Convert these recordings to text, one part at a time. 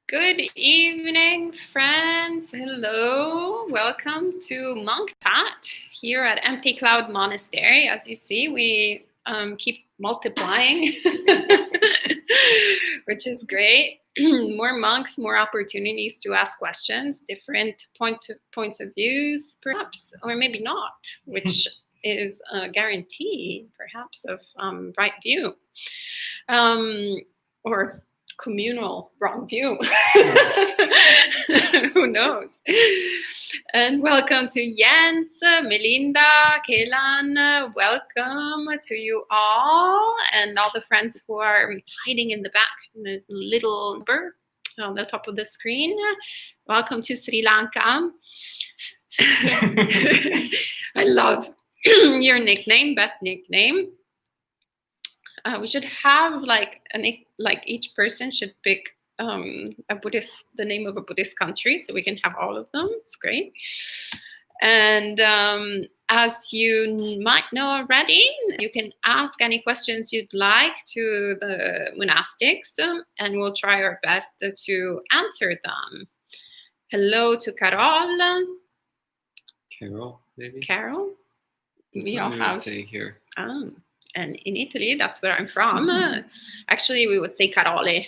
Good evening, friends. Hello. Welcome to Monk Chat here at Empty Cloud Monastery. As you see, we keep multiplying, which is great. More monks, more opportunities to ask questions, different points of views, perhaps, or maybe not, which is a guarantee, perhaps, of right view. Or communal wrong view. Who knows? And welcome to Jens, Melinda, Kelan. Welcome to you all and all the friends who are hiding in the back in the little number on the top of the screen. Welcome to Sri Lanka. I love your nickname, best nickname. We should have like each person should pick the name of a Buddhist country, so we can have all of them. It's great. And as you might know already, you can ask any questions you'd like to the monastics, and we'll try our best to answer them. Hello to Carol. Carol, maybe. Carol. That's what we would say here. And in Italy, that's where I'm from. Actually, we would say Carola.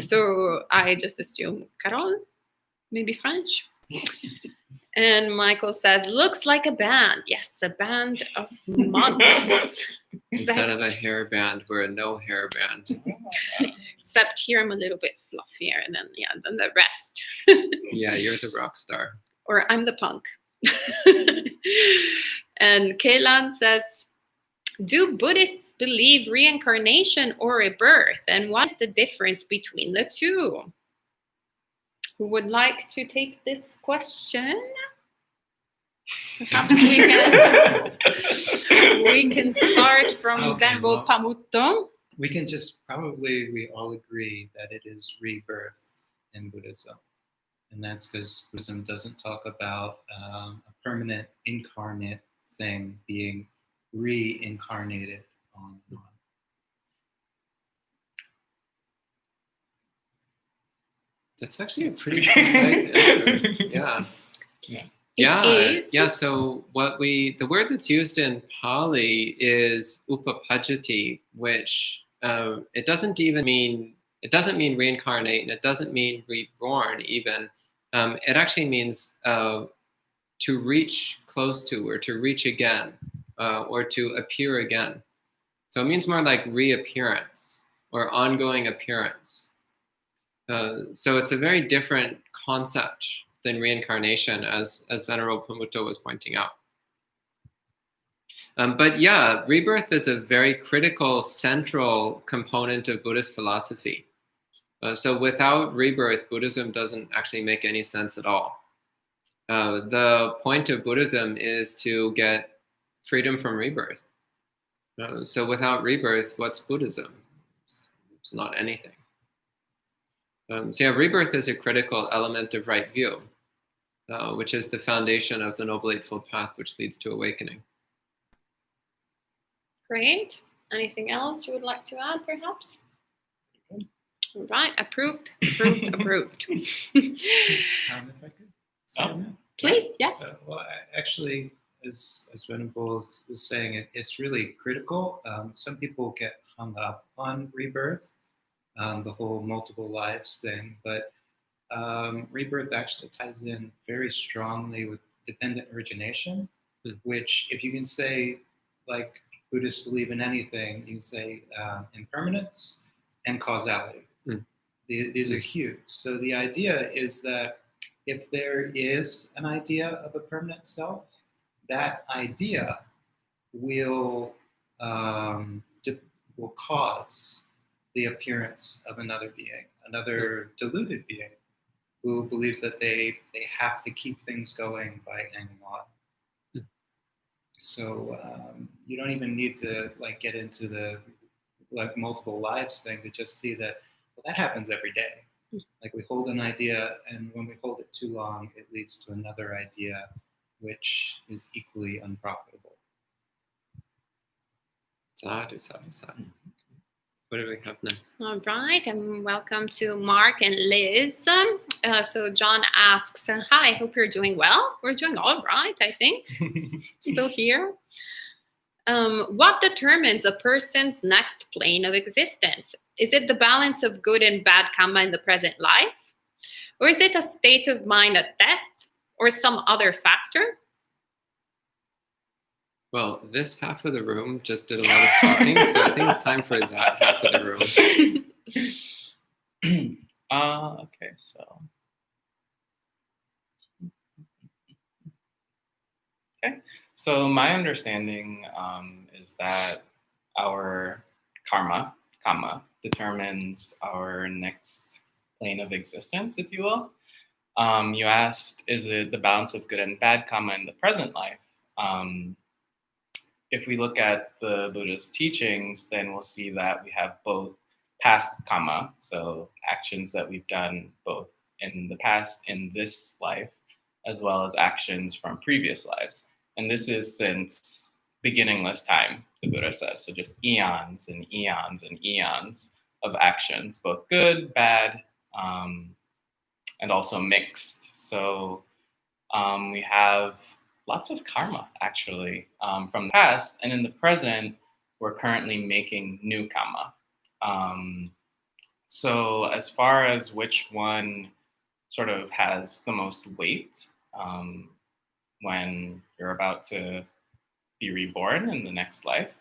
So I just assume Carol, maybe French. And Michael says, looks like a band. Yes, a band of monks. Instead of a hair band, we're a no hair band. Except here I'm a little bit fluffier than the rest. Yeah, you're the rock star. Or I'm the punk. And Kelan says, do Buddhists believe reincarnation or rebirth? And what is the difference between the two? Who would like to take this question? Perhaps we can start from Venerable Pamutto. We can just we all agree that it is rebirth in Buddhism. And that's because Buddhism doesn't talk about a permanent incarnate thing being reincarnated on. That's actually a pretty precise answer. Yeah. So the word that's used in Pali is upapajjati, which it doesn't mean reincarnate, and it doesn't mean reborn even. It actually means to reach close to, or to reach again. Or to appear again. So it means more like reappearance or ongoing appearance. So it's a very different concept than reincarnation, as Venerable Pamutto was pointing out. But yeah, rebirth is a very critical, central component of Buddhist philosophy. So without rebirth, Buddhism doesn't actually make any sense at all. The point of Buddhism is to get freedom from rebirth. So without rebirth, what's Buddhism? It's not anything. So rebirth is a critical element of right view, which is the foundation of the Noble Eightfold Path, which leads to awakening. Great. Anything else you would like to add, perhaps? All right. Approved. If I could say that? Please, yes. Actually, as Venerable was saying, it's really critical. Some people get hung up on rebirth, the whole multiple lives thing, but rebirth actually ties in very strongly with dependent origination, which, if you can say, like Buddhists believe in anything, you can say impermanence and causality. These are huge. So the idea is that if there is an idea of a permanent self, that idea will cause the appearance of another being, another deluded being, who believes that they have to keep things going by hanging on. So you don't even need to get into the multiple lives thing to just see that that happens every day. We hold an idea, and when we hold it too long, it leads to another idea, which is equally unprofitable. Sadhu. What do we have next? All right, and welcome to Mark and Liz. So John asks, hi, hope you're doing well. We're doing all right, I think. Still here. What determines a person's next plane of existence? Is it the balance of good and bad karma in the present life? Or is it a state of mind at death? Or some other factor? Well, this half of the room just did a lot of talking, so I think it's time for that half of the room. Okay, so. Okay, so my understanding is that our karma determines our next plane of existence, if you will. You asked, is it the balance of good and bad karma in the present life? If we look at the Buddha's teachings, then we'll see that we have both past karma, so actions that we've done both in the past, in this life, as well as actions from previous lives. And this is since beginningless time, the Buddha says. So just eons and eons and eons of actions, both good, bad, and also mixed. So we have lots of karma, actually, from the past. And in the present, we're currently making new karma. So as far as which one sort of has the most weight when you're about to be reborn in the next life,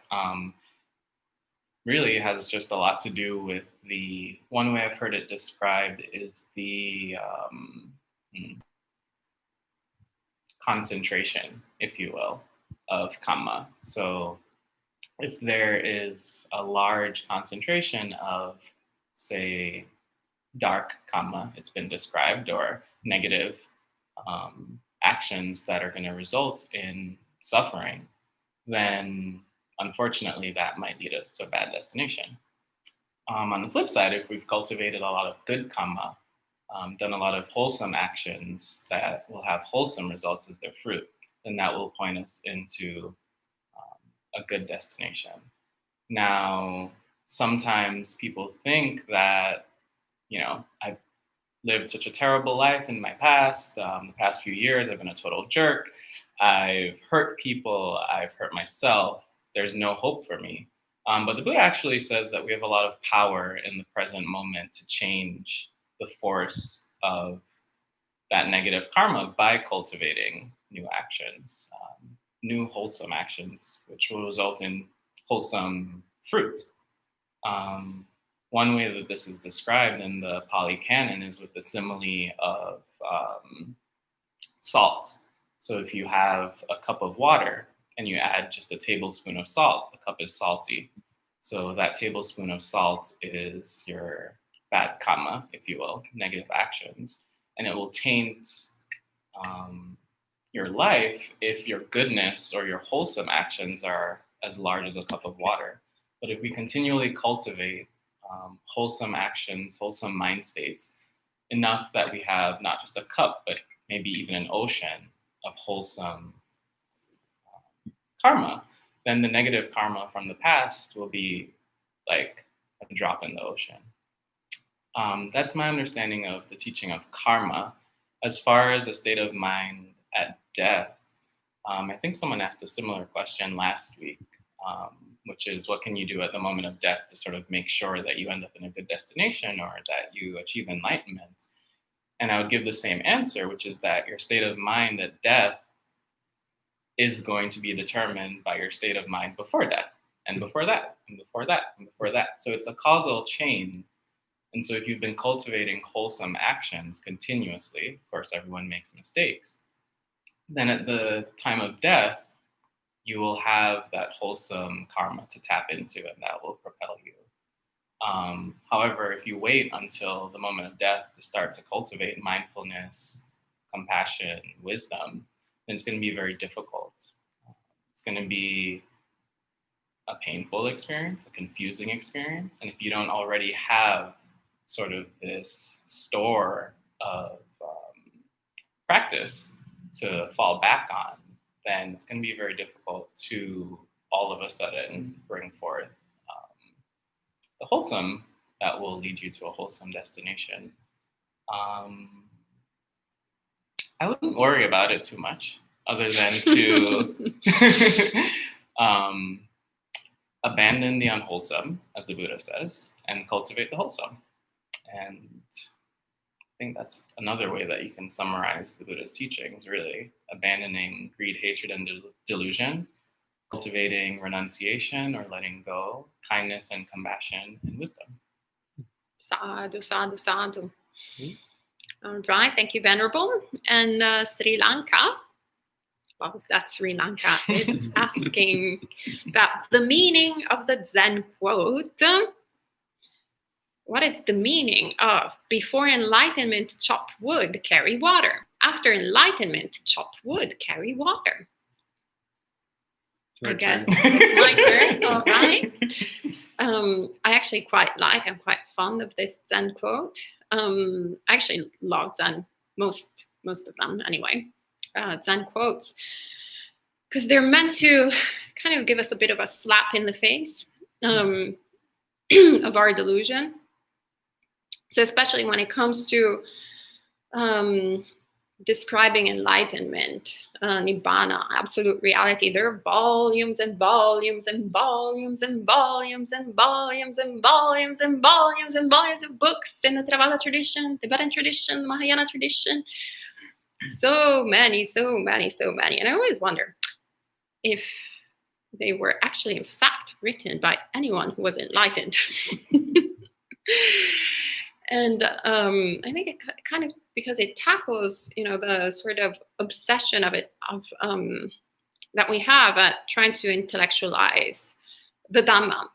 really has just a lot to do with the, one way I've heard it described is the concentration, if you will, of karma. So if there is a large concentration of, say, dark karma, it's been described, or negative actions that are going to result in suffering, then unfortunately that might lead us to a bad destination. On the flip side, if we've cultivated a lot of good karma, done a lot of wholesome actions that will have wholesome results as their fruit, then that will point us into a good destination. Now, sometimes people think that, you know, I've lived such a terrible life in my past. The past few years, I've been a total jerk. I've hurt people. I've hurt myself. There's no hope for me. But the Buddha actually says that we have a lot of power in the present moment to change the force of that negative karma by cultivating new actions, new wholesome actions, which will result in wholesome fruit. One way that this is described in the Pali Canon is with the simile of salt. So if you have a cup of water and you add just a tablespoon of salt, the cup is salty. So that tablespoon of salt is your bad karma, if you will, negative actions, and it will taint your life if your goodness or your wholesome actions are as large as a cup of water. But if we continually cultivate wholesome actions, wholesome mind states, enough that we have not just a cup, but maybe even an ocean of wholesome karma, then the negative karma from the past will be like a drop in the ocean. That's my understanding of the teaching of karma. As far as a state of mind at death, I think someone asked a similar question last week, which is, what can you do at the moment of death to sort of make sure that you end up in a good destination or that you achieve enlightenment? And I would give the same answer, which is that your state of mind at death is going to be determined by your state of mind before death, and before that, and before that, and before that. So it's a causal chain. And so if you've been cultivating wholesome actions continuously, of course, everyone makes mistakes, then at the time of death, you will have that wholesome karma to tap into, and that will propel you. However, if you wait until the moment of death to start to cultivate mindfulness, compassion, wisdom, then it's going to be very difficult. It's going to be a painful experience, a confusing experience. And if you don't already have sort of this store of practice to fall back on, then it's going to be very difficult to all of a sudden bring forth the wholesome that will lead you to a wholesome destination. I wouldn't worry about it too much, other than to abandon the unwholesome, as the Buddha says, and cultivate the wholesome. And I think that's another way that you can summarize the Buddha's teachings, really. Abandoning greed, hatred, and delusion, cultivating renunciation or letting go, kindness and compassion, and wisdom. Sadhu, sadhu, sadhu. All right, thank you, Venerable. And Sri Lanka, what was that? Sri Lanka is asking about the meaning of the Zen quote. What is the meaning of before enlightenment, chop wood, carry water? After enlightenment, chop wood, carry water. I guess it's my turn. All right. I actually quite like, I'm quite fond of this Zen quote. I actually love Zen, most of them anyway, Zen quotes, because they're meant to kind of give us a bit of a slap in the face of our delusion. So especially when it comes to describing enlightenment, nibbana, absolute reality, there are volumes and volumes and volumes and volumes and volumes and volumes and volumes and volumes of books in the Theravada tradition, Tibetan tradition, Mahayana tradition. So many. And I always wonder if they were actually in fact written by anyone who was enlightened. And I think it kind of, because it tackles, the sort of obsession of that we have at trying to intellectualize the Dhamma.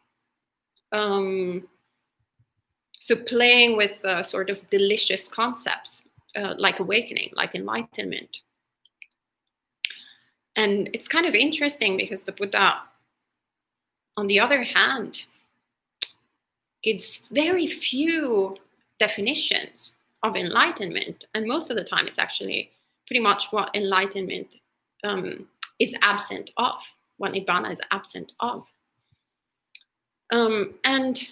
So playing with sort of delicious concepts like awakening, like enlightenment. And it's kind of interesting because the Buddha, on the other hand, gives very few definitions of enlightenment, and most of the time it's actually pretty much what enlightenment is absent of, what nibbana is absent of. And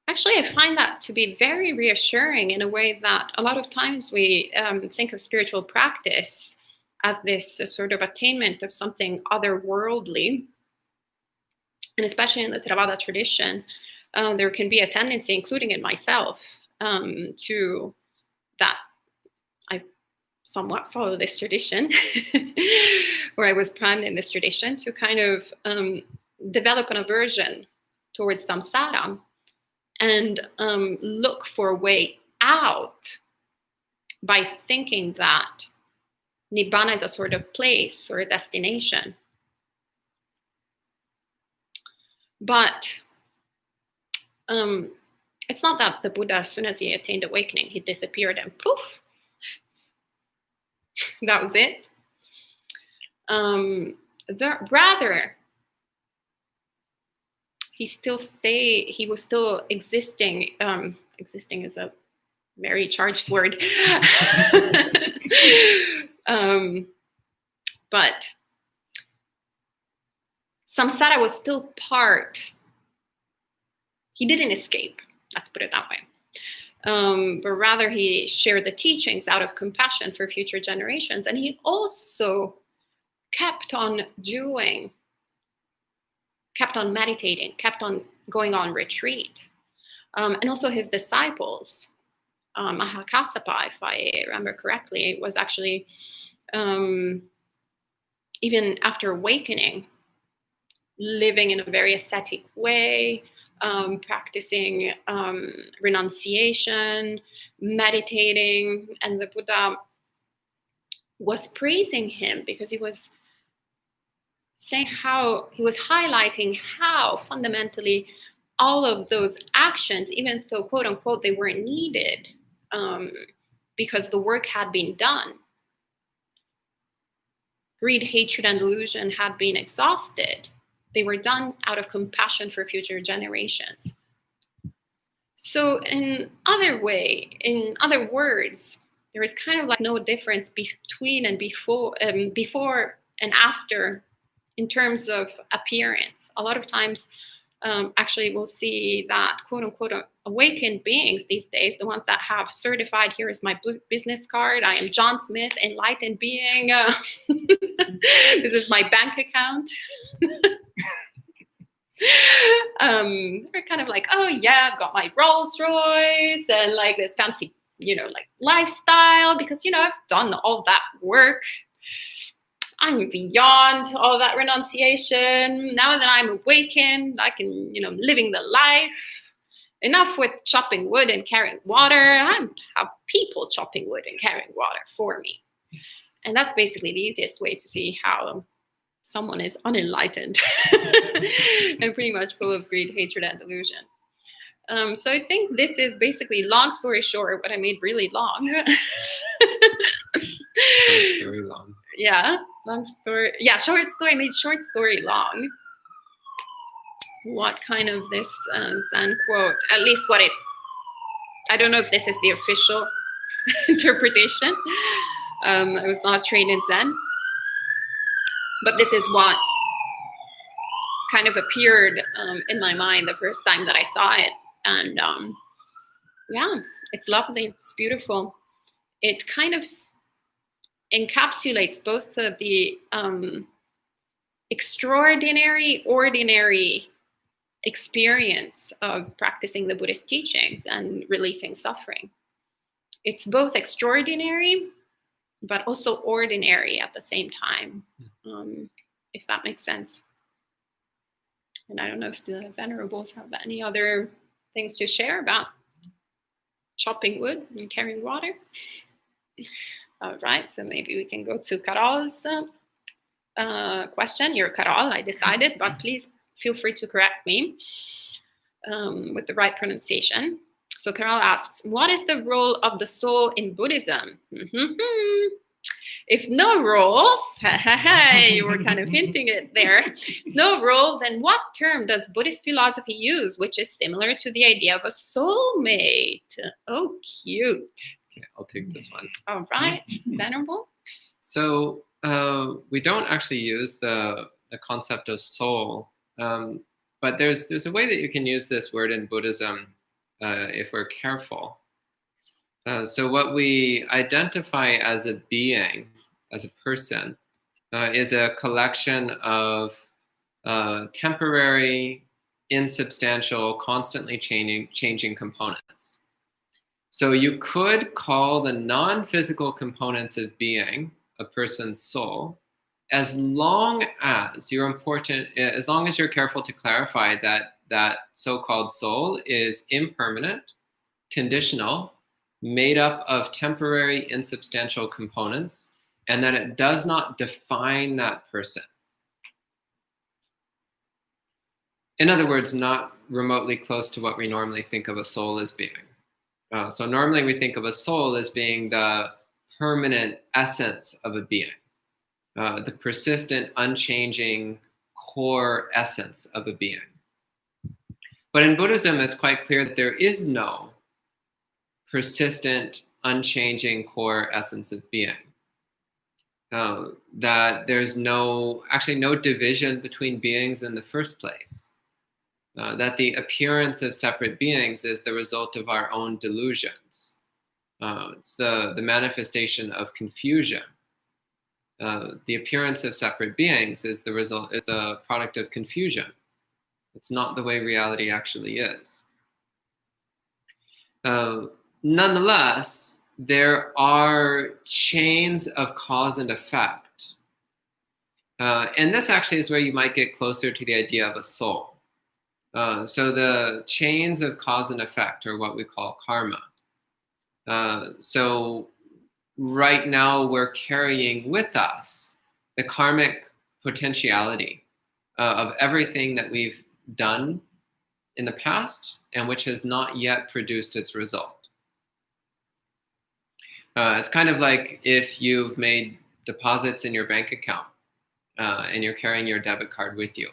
actually I find that to be very reassuring in a way that a lot of times we think of spiritual practice as this sort of attainment of something otherworldly, and especially in the Theravada tradition, there can be a tendency, including in myself, to that. I somewhat follow this tradition, where I was primed in this tradition to kind of develop an aversion towards samsara and look for a way out by thinking that nibbana is a sort of place or a destination. But it's not that the Buddha, as soon as he attained awakening, he disappeared and poof, that was it. Rather, he was still existing. Existing is a very charged word. But samsara was still part. He didn't escape, let's put it that way. But rather he shared the teachings out of compassion for future generations. And he also kept on meditating, kept on going on retreat. And also his disciples, Mahakassapa, if I remember correctly, was actually, even after awakening, living in a very ascetic way, practicing renunciation, meditating, and the Buddha was praising him because he was saying how, he was highlighting how fundamentally all of those actions, even though quote unquote they weren't needed because the work had been done. Greed, hatred, and delusion had been exhausted. They were done out of compassion for future generations. So in other words, there is kind of like no difference between and before and after in terms of appearance. A lot of times actually we'll see that quote unquote awakened beings these days, the ones that have certified, here is my business card, I am John Smith, enlightened being, this is my bank account. They're kind of like, oh yeah, I've got my Rolls Royce and like this fancy, like lifestyle, because I've done all that work. I'm beyond all that renunciation. Now that I'm awakened, I can, living the life. Enough with chopping wood and carrying water. I have people chopping wood and carrying water for me. And that's basically the easiest way to see how someone is unenlightened and pretty much full of greed, hatred, and delusion. So I think this is basically, long story short, what I made really long. Short story long. Yeah, long story. Yeah, short story made short story long. What kind of this Zen quote? At least I don't know if this is the official interpretation. I was not trained in Zen, but this is what kind of appeared in my mind the first time that I saw it. And yeah, it's lovely. It's beautiful. It kind of encapsulates both of the extraordinary, ordinary experience of practicing the Buddhist teachings and releasing suffering. It's both extraordinary, but also ordinary at the same time, if that makes sense. And I don't know if the Venerables have any other things to share about chopping wood and carrying water. All right, so maybe we can go to Carol's question. You're Carol, I decided, but please feel free to correct me with the right pronunciation. So Carol asks, what is the role of the soul in Buddhism? If no role, you were kind of hinting it there. No role, then what term does Buddhist philosophy use, which is similar to the idea of a soulmate? Oh, cute. Okay, I'll take this one. All right, Venerable. So we don't actually use the concept of soul, but there's a way that you can use this word in Buddhism if we're careful. So what we identify as a being, as a person, is a collection of temporary, insubstantial, constantly changing components. So you could call the non-physical components of being a person's soul, as long as you're careful to clarify that so-called soul is impermanent, conditional, made up of temporary, insubstantial components, and that it does not define that person. In other words, not remotely close to what we normally think of a soul as being. So normally we think of a soul as being the permanent essence of a being, the persistent, unchanging core essence of a being. But in Buddhism, it's quite clear that there is no persistent, unchanging core essence of being. That there's no division between beings in the first place. That the appearance of separate beings is the result of our own delusions. It's the manifestation of confusion. The appearance of separate beings is the product of confusion. It's not the way reality actually is. Nonetheless, there are chains of cause and effect. And this actually is where you might get closer to the idea of a soul. So the chains of cause and effect are what we call karma. So right now we're carrying with us the karmic potentiality of everything that we've done in the past and which has not yet produced its result. It's kind of like if you've made deposits in your bank account and you're carrying your debit card with you,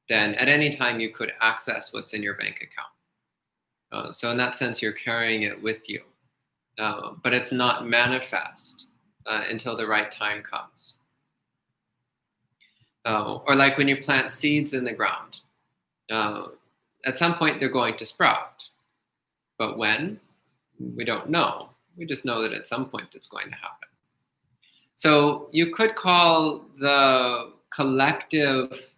then at any time you could access what's in your bank account. So in that sense, you're carrying it with you, but it's not manifest until the right time comes. Or like when you plant seeds in the ground, at some point they're going to sprout. But when? We don't know. We just know that at some point it's going to happen. So you could call the collective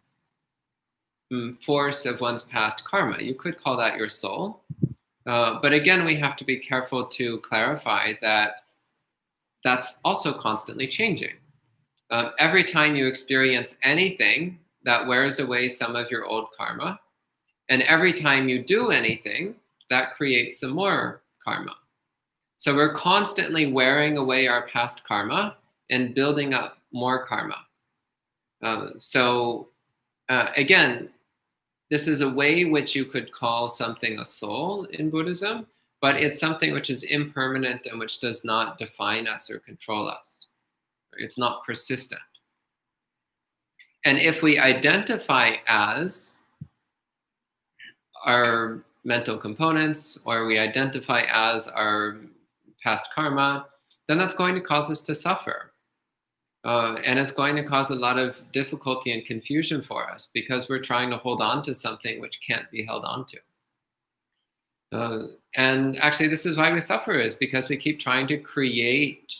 force of one's past karma, you could call that your soul. But again, we have to be careful to clarify that that's also constantly changing. Every time you experience anything, that wears away some of your old karma. And every time you do anything, that creates some more karma. So we're constantly wearing away our past karma and building up more karma. Again, this is a way which you could call something a soul in Buddhism, but it's something which is impermanent and which does not define us or control us. It's not persistent. And if we identify as our mental components, or we identify as our past karma, then that's going to cause us to suffer. And it's going to cause a lot of difficulty and confusion for us because we're trying to hold on to something which can't be held on to. And actually, this is why we suffer, is because we keep trying to create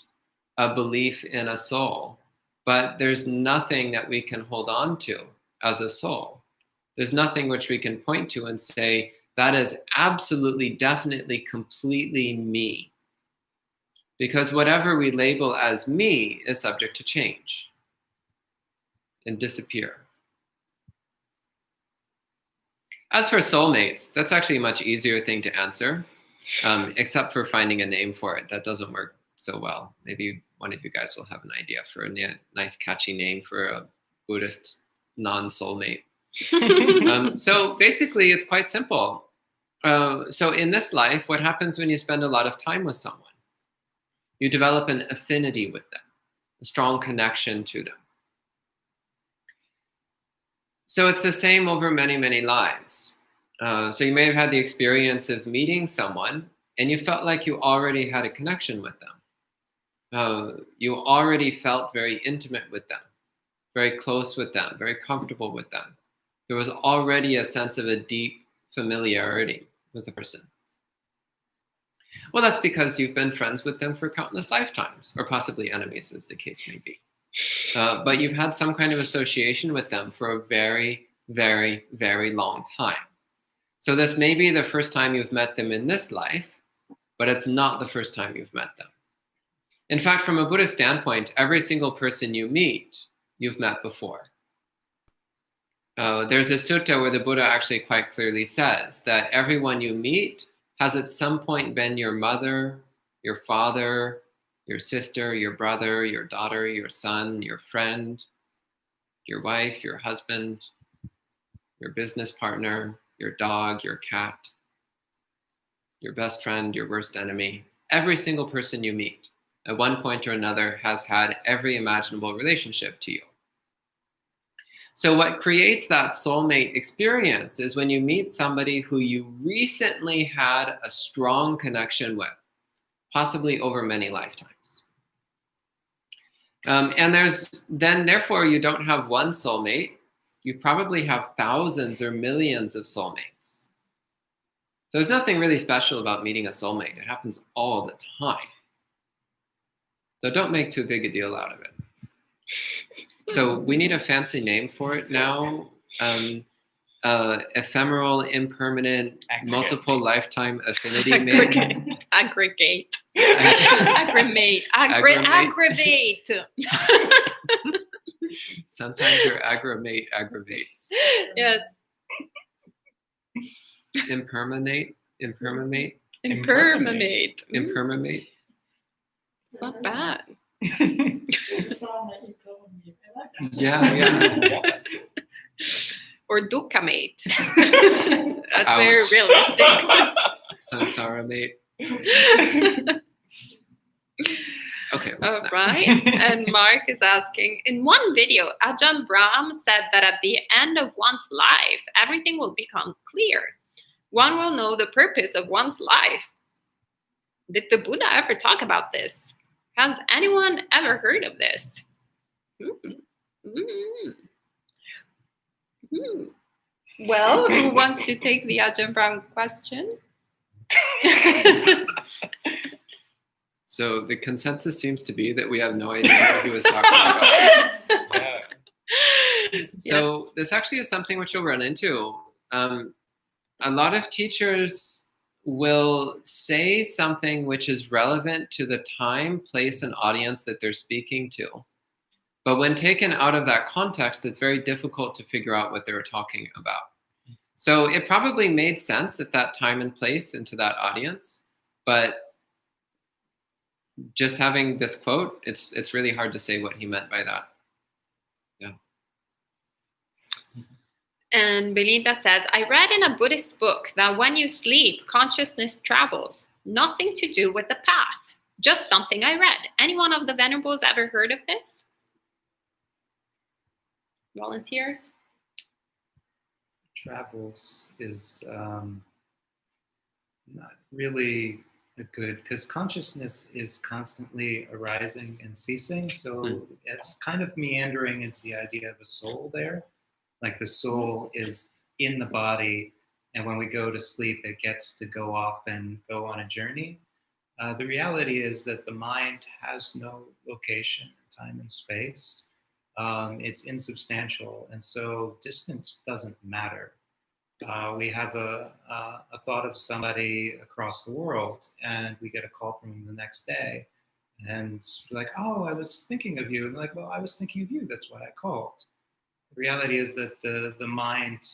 a belief in a soul, but there's nothing that we can hold on to as a soul. There's nothing which we can point to and say, that is absolutely, definitely, completely me. Because whatever we label as me is subject to change and disappear. As for soulmates, that's actually a much easier thing to answer, except for finding a name for it. That doesn't work so well. Maybe one of you guys will have an idea for a nice catchy name for a Buddhist non-soulmate. So basically, it's quite simple. So in this life, what happens when you spend a lot of time with someone? You develop an affinity with them, a strong connection to them. So it's the same over many, many lives. So you may have had the experience of meeting someone and you felt like you already had a connection with them. You already felt very intimate with them, very close with them, very comfortable with them. There was already a sense of a deep familiarity with a person. Well, that's because you've been friends with them for countless lifetimes, or possibly enemies, as the case may be. But you've had some kind of association with them for a very, very, very long time. So this may be the first time you've met them in this life, but it's not the first time you've met them. In fact, from a Buddhist standpoint, every single person you meet, you've met before. There's a sutta where the Buddha actually quite clearly says that everyone you meet has at some point been your mother, your father, your sister, your brother, your daughter, your son, your friend, your wife, your husband, your business partner, your dog, your cat, your best friend, your worst enemy. Every single person you meet at one point or another has had every imaginable relationship to you. So what creates that soulmate experience is when you meet somebody who you recently had a strong connection with, possibly over many lifetimes. And therefore, you don't have one soulmate. You probably have thousands or millions of soulmates. So there's nothing really special about meeting a soulmate. It happens all the time. So don't make too big a deal out of it. So we need a fancy name for it now. Ephemeral, impermanent, multiple lifetime affinity mate. Aggregate. Aggravate. Sometimes your aggremate aggravates. Yes. Impermanate. Impermanate. It's not bad. Yeah. Or dukkhamate. That's Ouch. Very realistic. Samsara mate. Okay. All right. And Mark is asking, in one video, Ajahn Brahm said that at the end of one's life, everything will become clear. One will know the purpose of one's life. Did the Buddha ever talk about this? Has anyone ever heard of this? Well, who wants to take the Ajahn Brahm question? So the consensus seems to be that we have no idea what he was talking about. Yeah. So this actually is something which you'll run into. A lot of teachers will say something which is relevant to the time, place, and audience that they're speaking to. But when taken out of that context, it's very difficult to figure out what they were talking about. So it probably made sense at that time and place and to that audience, but just having this quote, it's really hard to say what he meant by that. Yeah. And Belinda says, I read in a Buddhist book that when you sleep, consciousness travels. Nothing to do with the path. Just something I read. Anyone of the Venerables ever heard of this? Volunteers? Travels is not really a good, because consciousness is constantly arising and ceasing. So it's kind of meandering into the idea of a soul there. Like the soul is in the body, and when we go to sleep, it gets to go off and go on a journey. The reality is that the mind has no location, time and space. It's insubstantial, and so distance doesn't matter. We have a thought of somebody across the world, and we get a call from them the next day, and we're like, oh, I was thinking of you. And like, well, I was thinking of you. That's why I called. The reality is that the mind,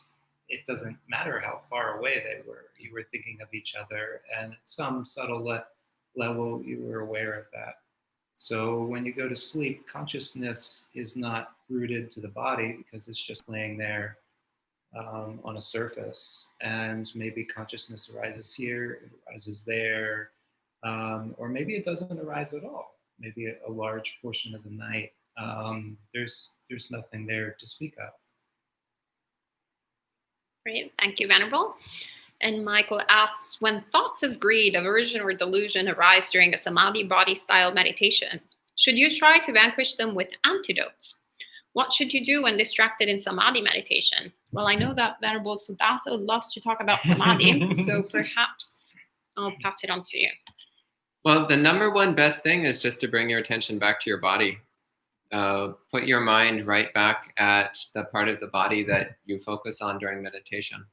it doesn't matter how far away they were. You were thinking of each other, and at some subtle level, you were aware of that. So when you go to sleep, consciousness is not rooted to the body because it's just laying there on a surface. And maybe consciousness arises here, it arises there, or maybe it doesn't arise at all. Maybe a large portion of the night, there's nothing there to speak of. Great, thank you, Venerable. And Michael asks, when thoughts of greed, aversion, or delusion arise during a samadhi body style meditation, should you try to vanquish them with antidotes? What should you do when distracted in samadhi meditation? Well, I know that Venerable Sudaso loves to talk about samadhi, so perhaps I'll pass it on to you. Well, the number one best thing is just to bring your attention back to your body. Put your mind right back at the part of the body that you focus on during meditation.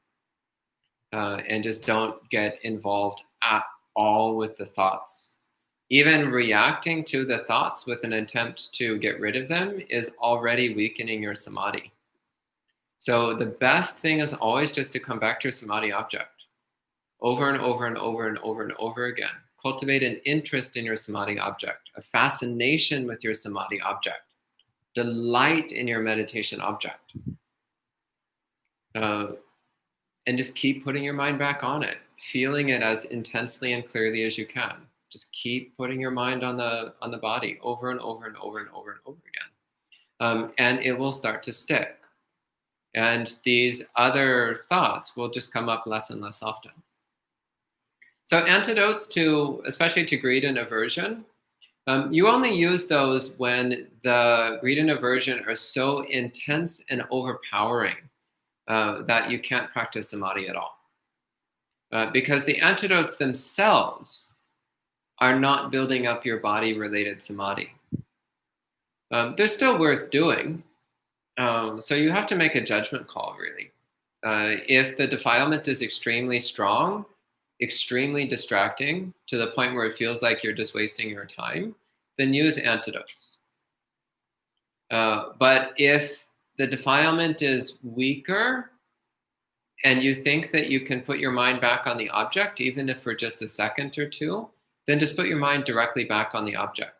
And just don't get involved at all with the thoughts. Even reacting to the thoughts with an attempt to get rid of them is already weakening your samadhi. So the best thing is always just to come back to your samadhi object over and over and over and over and over again. Cultivate an interest in your samadhi object, a fascination with your samadhi object, delight in your meditation object. And just keep putting your mind back on it, feeling it as intensely and clearly as you can. Just keep putting your mind on the body over and over and over and over and over again. And it will start to stick. And these other thoughts will just come up less and less often. So antidotes to, especially to greed and aversion, you only use those when the greed and aversion are so intense and overpowering that you can't practice samadhi at all. Because the antidotes themselves are not building up your body-related samadhi. They're still worth doing. So you have to make a judgment call, really. If the defilement is extremely strong, extremely distracting, to the point where it feels like you're just wasting your time, then use antidotes. But if the defilement is weaker, and you think that you can put your mind back on the object, even if for just a second or two, then just put your mind directly back on the object.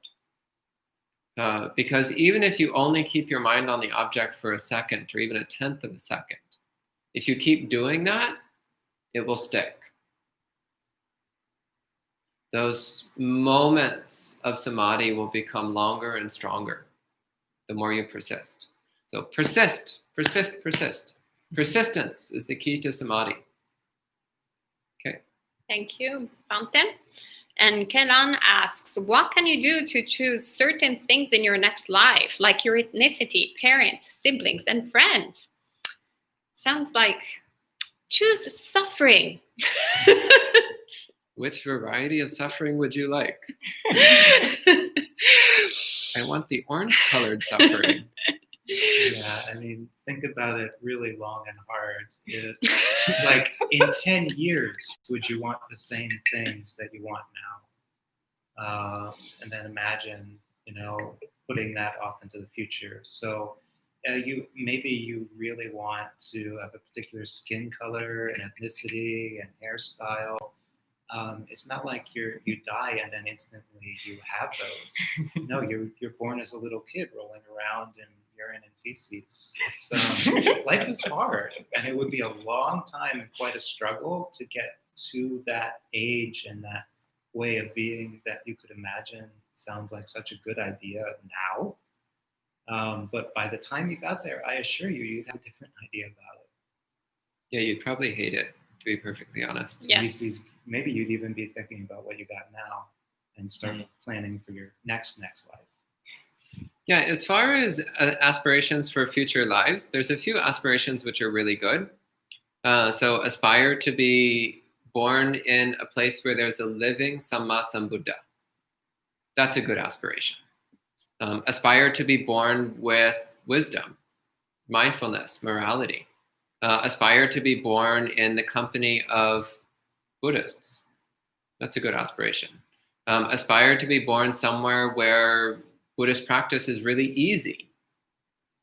Because even if you only keep your mind on the object for a second, or even a tenth of a second, if you keep doing that, it will stick. Those moments of samadhi will become longer and stronger the more you persist. So persist, persist, persist. Persistence is the key to samadhi. Okay. Thank you, Bante. And Kelan asks, what can you do to choose certain things in your next life, like your ethnicity, parents, siblings, and friends? sounds like choose suffering. Which variety of suffering would you like? I want the orange-colored suffering. Yeah, I mean, think about it really long and hard. Like, in 10 years, would you want the same things that you want now? And then imagine, putting that off into the future. So you really want to have a particular skin color and ethnicity and hairstyle. It's not like you die and then instantly you have those. No, you're born as a little kid rolling around in urine and feces. Life is hard, and it would be a long time and quite a struggle to get to that age and that way of being that you could imagine. Sounds like such a good idea now, but by the time you got there, I assure you, you'd have a different idea about it. Yeah, you'd probably hate it, to be perfectly honest. Yes. Maybe you'd even be thinking about what you got now and start planning for your next life. Yeah, as far as aspirations for future lives, there's a few aspirations which are really good. So aspire to be born in a place where there's a living Samma Sambuddha. That's a good aspiration. Aspire to be born with wisdom, mindfulness, morality. Aspire to be born in the company of Buddhists. That's a good aspiration. Aspire to be born somewhere where Buddhist practice is really easy.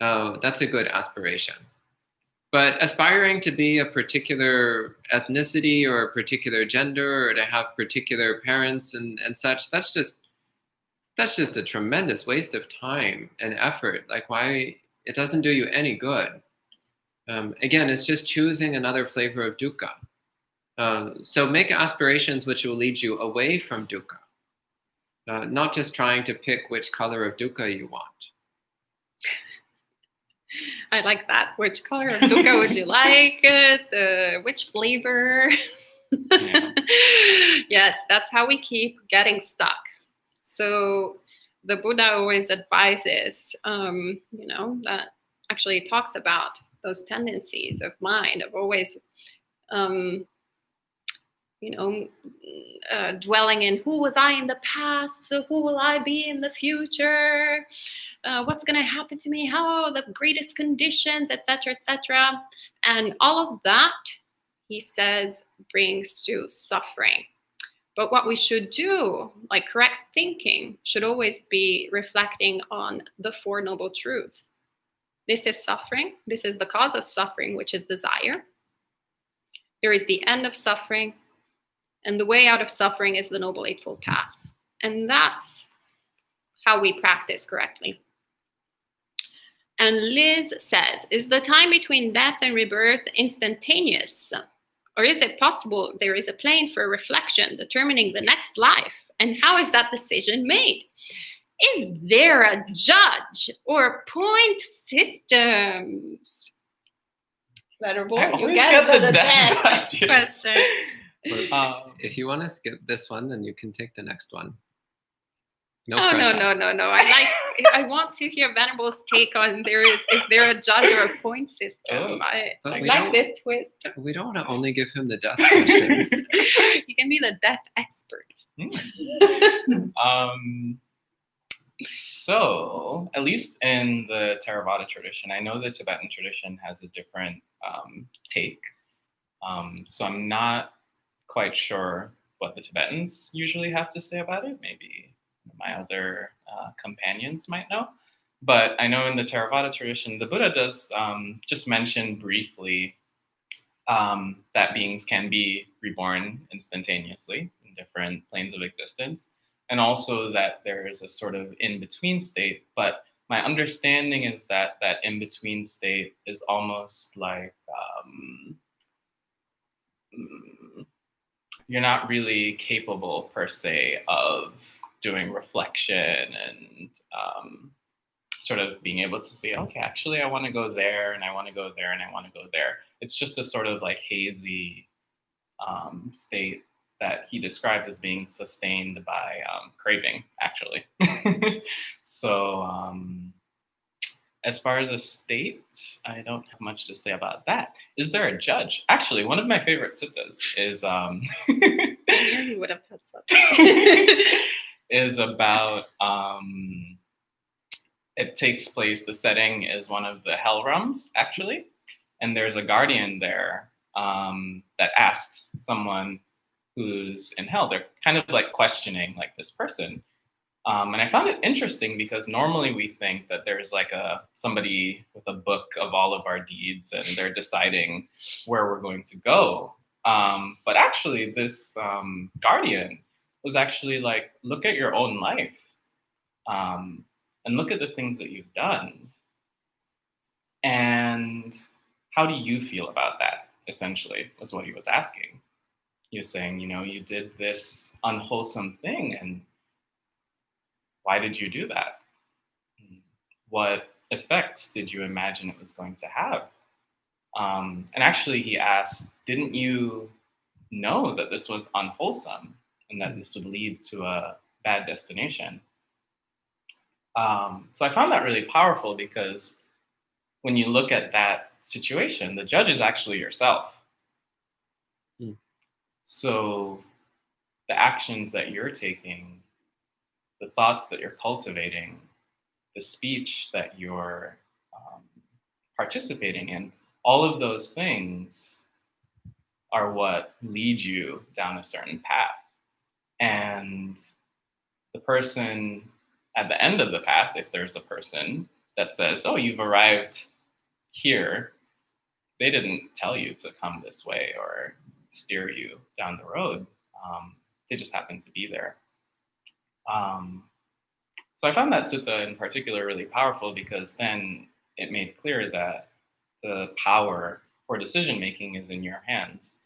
That's a good aspiration. But aspiring to be a particular ethnicity or a particular gender or to have particular parents and such, that's just a tremendous waste of time and effort. Like, why? It doesn't do you any good. Again, it's just choosing another flavor of dukkha. So make aspirations which will lead you away from dukkha, not just trying to pick which color of dukkha you want. I like that. Which color of dukkha would you like? Which flavor? Yeah. Yes, that's how we keep getting stuck. So the Buddha always advises, that actually talks about those tendencies of mind of always, dwelling in who was I in the past, so who will I be in the future? What's going to happen to me? How the greatest conditions, etc., etc. And all of that, he says, brings to suffering. But what we should do, like correct thinking, should always be reflecting on the Four Noble Truths. This is suffering. This is the cause of suffering, which is desire. There is the end of suffering. And the way out of suffering is the Noble Eightfold Path. And that's how we practice correctly. And Liz says, is the time between death and rebirth instantaneous? Or is it possible there is a plane for reflection determining the next life? And how is that decision made? Is there a judge or point systems? Venerable, you get the death question. If you want to skip this one, then you can take the next one. No. I want to hear Venerable's take on is there a judge or a point system? I like this twist. We don't want to only give him the death questions. He can be the death expert. So, at least in the Theravada tradition, I know the Tibetan tradition has a different take. So I'm not quite sure what the Tibetans usually have to say about it. Maybe my other companions might know. But I know in the Theravada tradition, the Buddha does just mention briefly that beings can be reborn instantaneously in different planes of existence, and also that there is a sort of in-between state. But my understanding is that that in-between state is almost like you're not really capable per se of doing reflection and sort of being able to say, okay, actually I want to go there and I want to go there and I want to go there. It's just a sort of like hazy state that he describes as being sustained by craving, actually. So as far as a state, I don't have much to say about that. Is there a judge? Actually, one of my favorite suttas is I knew you would have had something. is about it takes place. The setting is one of the hell realms, actually, and there's a guardian there that asks someone who's in hell. They're kind of like questioning like this person. And I found it interesting because normally we think that there's like somebody with a book of all of our deeds and they're deciding where we're going to go. But actually this guardian was actually like, look at your own life and look at the things that you've done. And how do you feel about that, essentially, was what he was asking. He was saying, you did this unwholesome thing, and why did you do that? What effects did you imagine it was going to have? And actually, he asked, didn't you know that this was unwholesome and that this would lead to a bad destination? So I found that really powerful because when you look at that situation, the judge is actually yourself. So the actions that you're taking, the thoughts that you're cultivating, the speech that you're participating in, all of those things are what lead you down a certain path. And the person at the end of the path, if there's a person that says, oh, you've arrived here, they didn't tell you to come this way or steer you down the road. They just happened to be there. So I found that sutta in particular really powerful because then it made clear that the power for decision making is in your hands.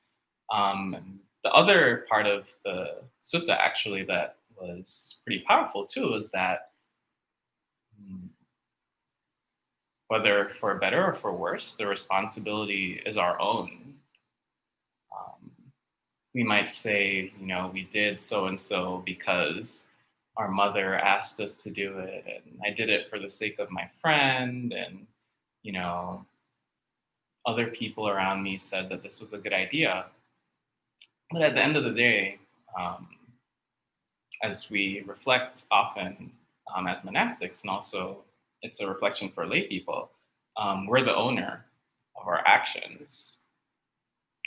The other part of the sutta actually that was pretty powerful too is that whether for better or for worse, the responsibility is our own. We might say, we did so and so because our mother asked us to do it, and I did it for the sake of my friend, and other people around me said that this was a good idea. But at the end of the day, as we reflect often as monastics, and also it's a reflection for lay people, we're the owner of our actions.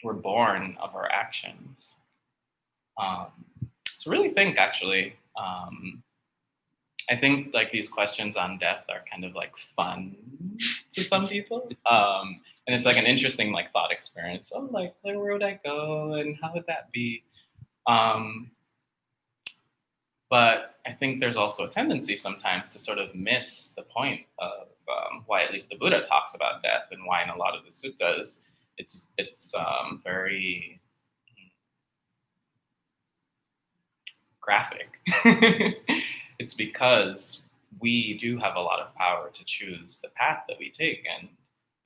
We're born of our actions. So really think, actually, I think like these questions on death are kind of like fun to some people. And it's like an interesting like thought experience. Oh, like where would I go and how would that be? But I think there's also a tendency sometimes to sort of miss the point of why at least the Buddha talks about death, and why in a lot of the suttas it's very graphic. It's because we do have a lot of power to choose the path that we take, and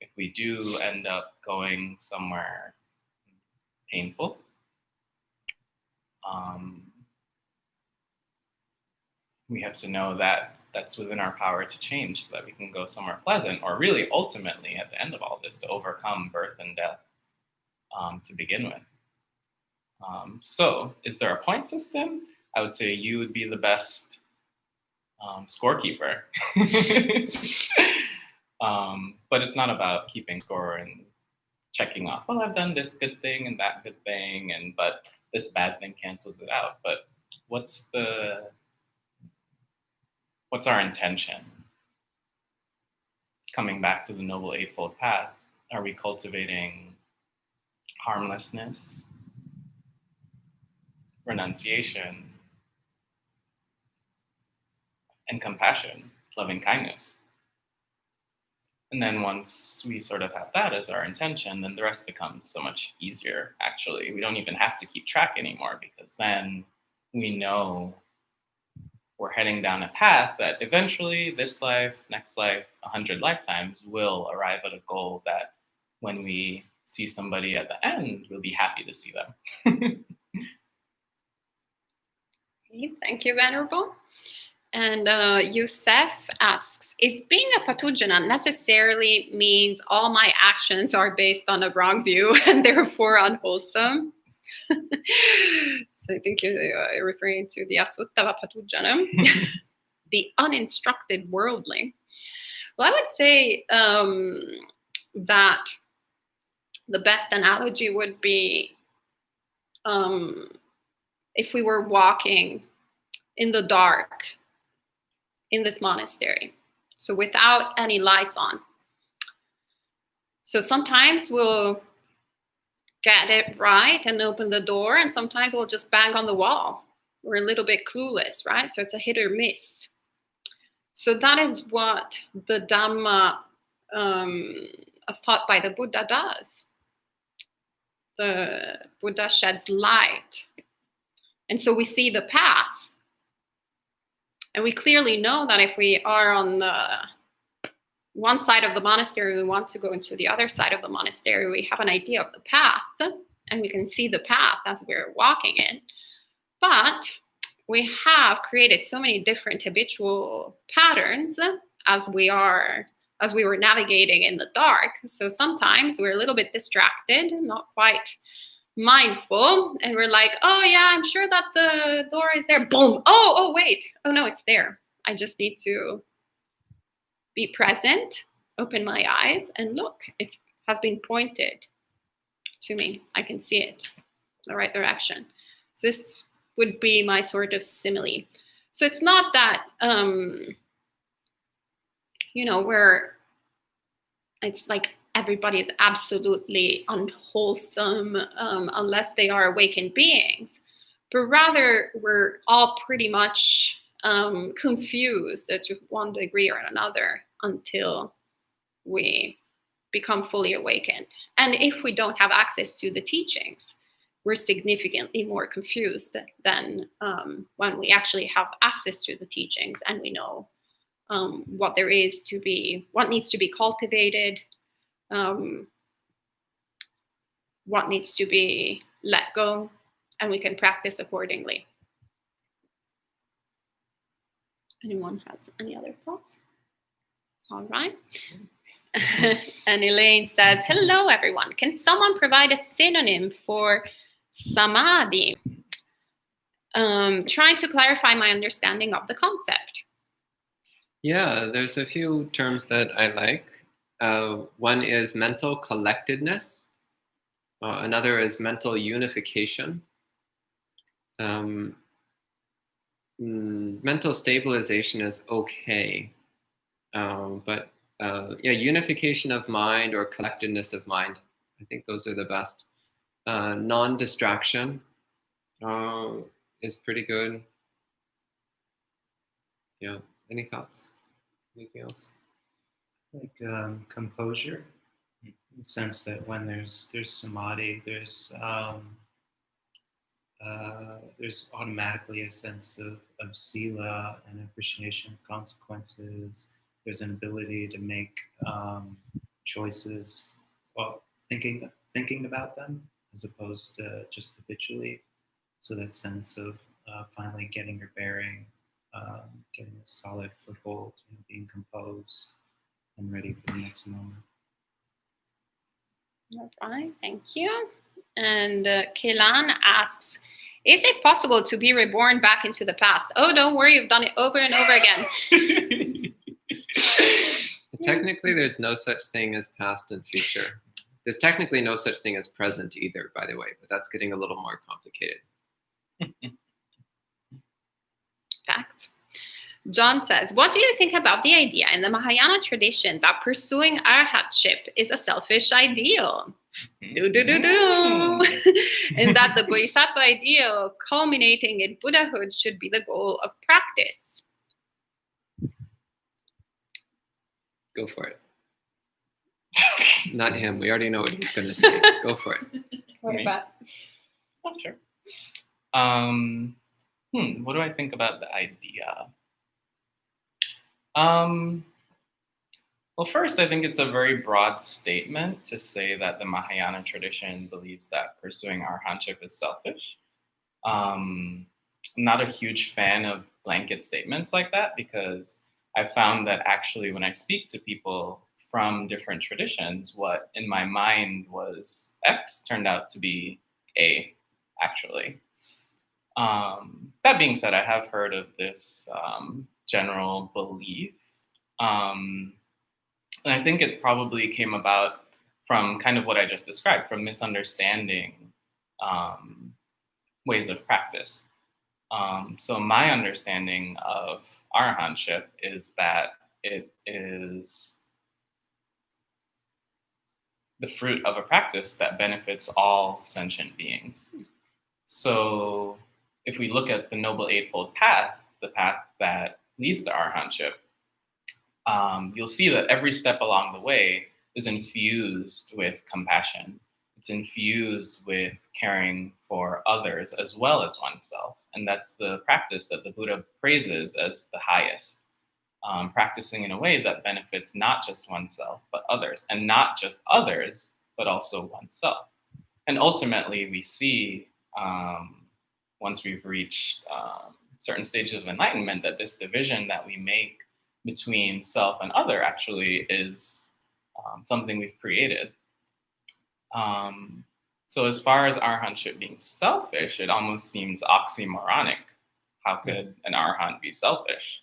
if we do end up going somewhere painful, we have to know that that's within our power to change so that we can go somewhere pleasant, or really ultimately at the end of all this to overcome birth and death to begin with. So is there a point system? I would say you would be the best scorekeeper. But it's not about keeping score and checking off, well, I've done this good thing and that good thing, but this bad thing cancels it out. But what's our intention? Coming back to the Noble Eightfold Path, are we cultivating harmlessness, renunciation, and compassion, loving kindness? And then once we sort of have that as our intention, then the rest becomes so much easier, actually. We don't even have to keep track anymore, because then we know we're heading down a path that eventually this life, next life, 100 lifetimes will arrive at a goal that when we see somebody at the end, we'll be happy to see them. Okay, thank you, Venerable. And Youssef asks, is being a patujana necessarily means all my actions are based on a wrong view and therefore unwholesome? So I think you're referring to the asuttava patujana, the uninstructed worldling. Well, I would say that the best analogy would be if we were walking in the dark in this monastery, so without any lights on. So sometimes we'll get it right and open the door, and sometimes we'll just bang on the wall. We're a little bit clueless, right? So it's a hit or miss. So that is what the Dhamma, as taught by the Buddha, does. The Buddha sheds light. And so we see the path. And we clearly know that if we are on the one side of the monastery, we want to go into the other side of the monastery, we have an idea of the path, and we can see the path as we're walking in. But we have created so many different habitual patterns as we were navigating in the dark. So sometimes we're a little bit distracted, not quite mindful, and we're like, oh yeah, I'm sure that the door is there. Boom. Oh wait. Oh no, it's there. I just need to be present, open my eyes, and look, it has been pointed to me. I can see it in the right direction. So this would be my sort of simile. So it's not that, where it's like everybody is absolutely unwholesome unless they are awakened beings, but rather we're all pretty much confused to one degree or another until we become fully awakened. And if we don't have access to the teachings, we're significantly more confused than when we actually have access to the teachings and we know what needs to be cultivated, what needs to be let go, and we can practice accordingly. Anyone has any other thoughts? All right. And Elaine says, hello, everyone. Can someone provide a synonym for samadhi? Trying to clarify my understanding of the concept. Yeah, there's a few terms that I like. One is mental collectedness. Another is mental unification. Mental stabilization is okay. But unification of mind or collectedness of mind, I think those are the best. Non-distraction is pretty good. Yeah. Any thoughts? Anything else? Like composure, in the sense that when there's samadhi, there's automatically a sense of sila and appreciation of consequences. There's an ability to make choices while thinking about them, as opposed to just habitually. So that sense of finally getting your bearing, getting a solid foothold, being composed and ready for the next moment. All right, thank you. And Kelan asks, is it possible to be reborn back into the past? Oh, don't worry, you've done it over and over again. Technically, there's no such thing as past and future. There's technically no such thing as present either, by the way, but that's getting a little more complicated. Facts. John says, what do you think about the idea in the Mahayana tradition that pursuing arhatship is a selfish ideal? And that the bodhisattva ideal culminating in Buddhahood should be the goal of practice? Go for it. Not him. We already know what he's going to say. Go for it. What about? Oh, sure. What do I think about the idea? Well, first, I think it's a very broad statement to say that the Mahayana tradition believes that pursuing arhatship is selfish. I'm not a huge fan of blanket statements like that, because I found that actually when I speak to people from different traditions, what in my mind was X turned out to be A, actually. That being said, I have heard of this general belief. And I think it probably came about from kind of what I just described, from misunderstanding ways of practice. So my understanding of arahantship is that it is the fruit of a practice that benefits all sentient beings. So if we look at the Noble Eightfold Path, the path that leads to arahantship, you'll see that every step along the way is infused with compassion. It's infused with caring for others as well as oneself. And that's the practice that the Buddha praises as the highest. Practicing in a way that benefits not just oneself, but others, and not just others, but also oneself. And ultimately, we see, once we've reached certain stages of enlightenment, that this division that we make between self and other actually is something we've created. So as far as arahantship being selfish, it almost seems oxymoronic. How could an arahant be selfish?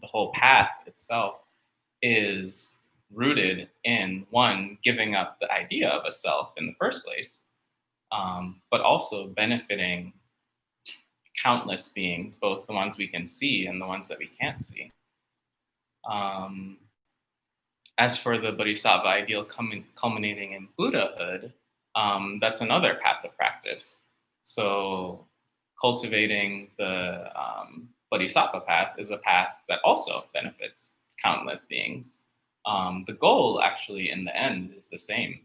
The whole path itself is rooted in, one, giving up the idea of a self in the first place, but also benefiting countless beings, both the ones we can see and the ones that we can't see. As for the bodhisattva ideal culminating in Buddhahood, that's another path of practice. So cultivating the bodhisattva path is a path that also benefits countless beings. The goal, actually, in the end, is the same,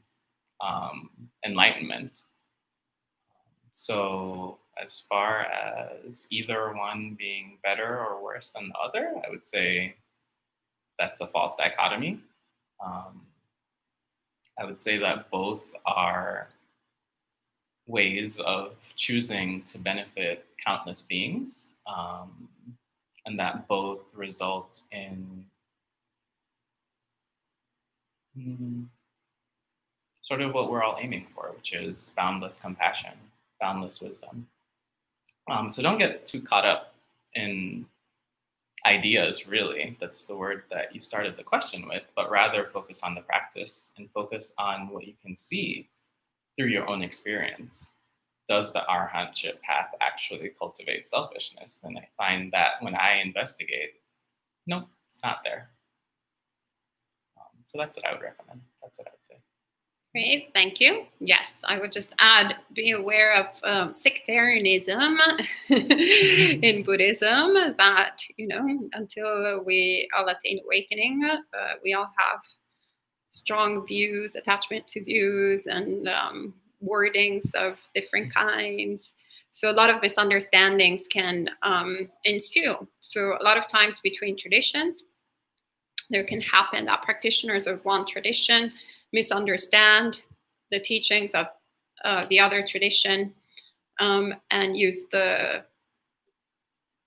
enlightenment. So as far as either one being better or worse than the other, I would say that's a false dichotomy. I would say that both are ways of choosing to benefit countless beings, and that both result in sort of what we're all aiming for, which is boundless compassion, boundless wisdom. So don't get too caught up in ideas, really. That's the word that you started the question with, but rather focus on the practice and focus on what you can see through your own experience. Does the arahantship path actually cultivate selfishness? And I find that when I investigate, no, it's not there. So that's what I would recommend. That's what I would say. Great, thank you. Yes, I would just add, be aware of sectarianism in Buddhism, that, until we all attain awakening, we all have strong views, attachment to views, and wordings of different kinds. So a lot of misunderstandings can ensue. So a lot of times between traditions, there can happen that practitioners of one tradition misunderstand the teachings of the other tradition, and use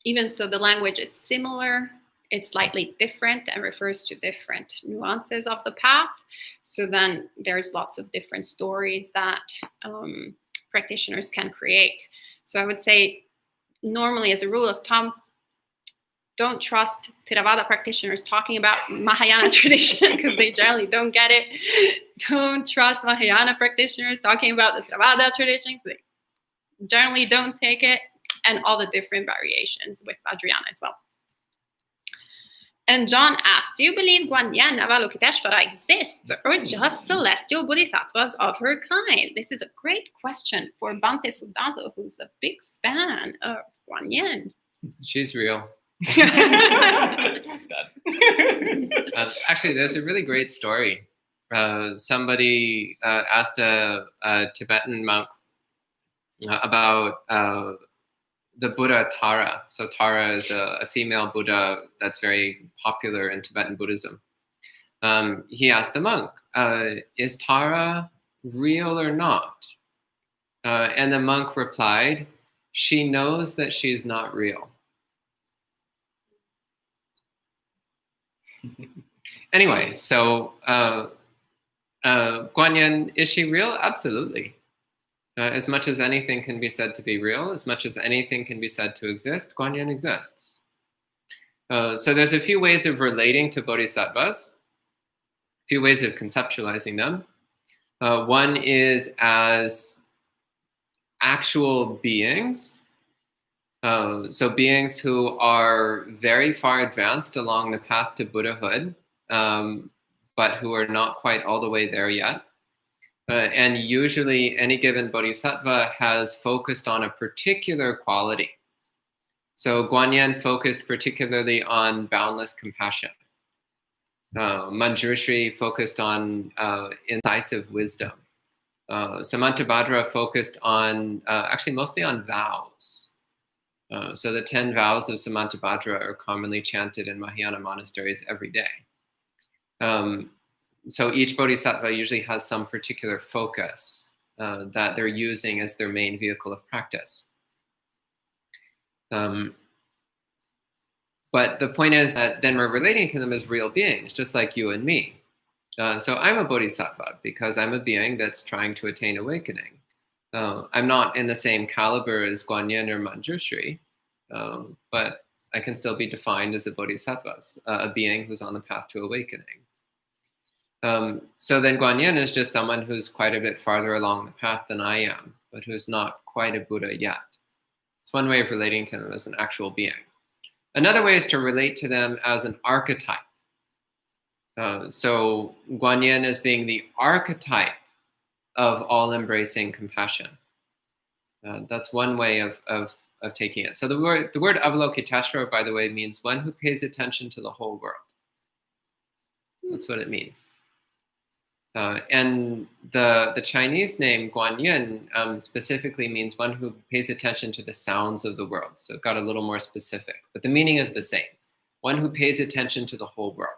even though the language is similar, it's slightly different and refers to different nuances of the path. So then there's lots of different stories that practitioners can create. So I would say, normally, as a rule of thumb, don't trust Theravada practitioners talking about Mahayana tradition, because they generally don't get it. Don't trust Mahayana practitioners talking about the Theravada traditions. They generally don't take it, and all the different variations with Vajrayana as well. And John asked, do you believe Guanyin Avalokiteshvara exists, or just celestial bodhisattvas of her kind? This is a great question for Bhante Sudazo, who's a big fan of Guanyin. She's real. Actually, there's a really great story. Somebody asked a Tibetan monk about the Buddha Tara. So Tara is a female Buddha that's very popular in Tibetan Buddhism. He asked the monk, is Tara real or not? And the monk replied, she knows that she's not real. Anyway, so Guanyin, is she real? Absolutely. As much as anything can be said to be real, as much as anything can be said to exist, Guanyin exists. So there's a few ways of relating to bodhisattvas, a few ways of conceptualizing them. One is as actual beings. So beings who are very far advanced along the path to Buddhahood, but who are not quite all the way there yet. And usually any given bodhisattva has focused on a particular quality. So Guanyin focused particularly on boundless compassion. Manjushri focused on incisive wisdom. Samantabhadra focused on, actually mostly on vows. So the 10 vows of Samantabhadra are commonly chanted in Mahayana monasteries every day. So each bodhisattva usually has some particular focus that they're using as their main vehicle of practice. But the point is that then we're relating to them as real beings, just like you and me. So I'm a bodhisattva because I'm a being that's trying to attain awakening. I'm not in the same caliber as Guanyin or Manjushri, but I can still be defined as a bodhisattva, a being who's on the path to awakening. So then Guanyin is just someone who's quite a bit farther along the path than I am, but who's not quite a Buddha yet. It's one way of relating to them as an actual being. Another way is to relate to them as an archetype. So Guanyin is being the archetype of all-embracing compassion. That's one way of taking it. So the word Avalokiteshvara, by the way, means one who pays attention to the whole world. That's what it means. And the Chinese name Guanyin specifically means one who pays attention to the sounds of the world. So it got a little more specific, but the meaning is the same. One who pays attention to the whole world.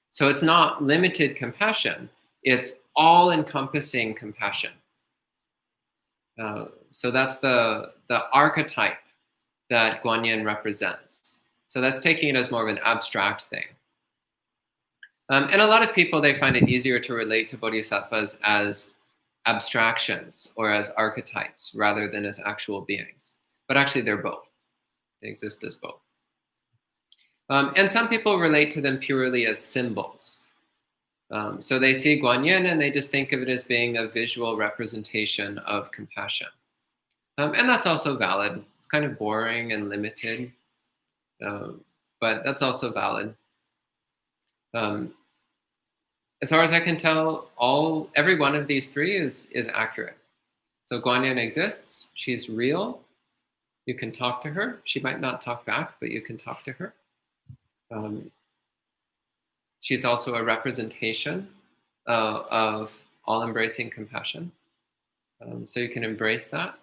So it's not limited compassion, it's all-encompassing compassion. So that's the archetype that Guanyin represents. So that's taking it as more of an abstract thing. And a lot of people, they find it easier to relate to bodhisattvas as abstractions or as archetypes rather than as actual beings. But actually they're both. They exist as both. And some people relate to them purely as symbols. So they see Guanyin and they just think of it as being a visual representation of compassion. And that's also valid. It's kind of boring and limited, but that's also valid. As far as I can tell, every one of these three is accurate. So Guanyin exists, she's real, you can talk to her. She might not talk back, but you can talk to her. She's also a representation of all-embracing compassion. So you can embrace that.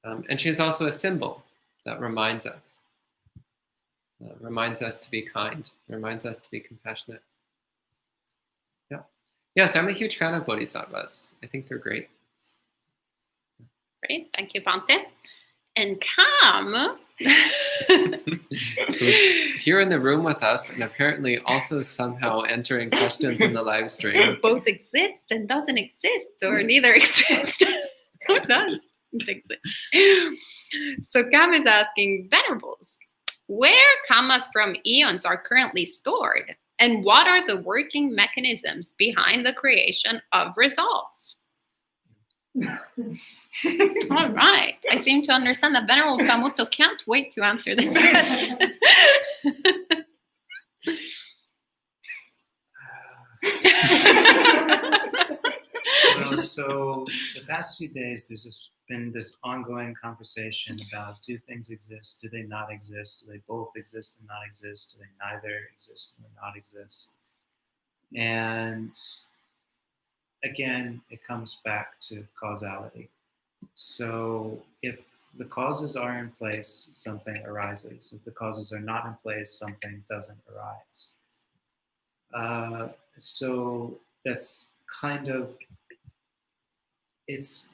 And she's also a symbol that reminds us to be kind, reminds us to be compassionate. Yeah, so I'm a huge fan of bodhisattvas. I think they're great. Great, thank you, Bhante. And Cam, who's here in the room with us and apparently also somehow entering questions in the live stream. Both exist and doesn't exist, or neither exist. Who does exist? So Cam is asking, Venerables, where karmas from eons are currently stored? And what are the working mechanisms behind the creation of results? All right. I seem to understand that Venerable Kamuto can't wait to answer this question. So the past few days, there's been this ongoing conversation about, do things exist? Do they not exist? Do they both exist and not exist? Do they neither exist and not exist? And again, it comes back to causality. So if the causes are in place, something arises. If the causes are not in place, something doesn't arise. So that's kind of, it's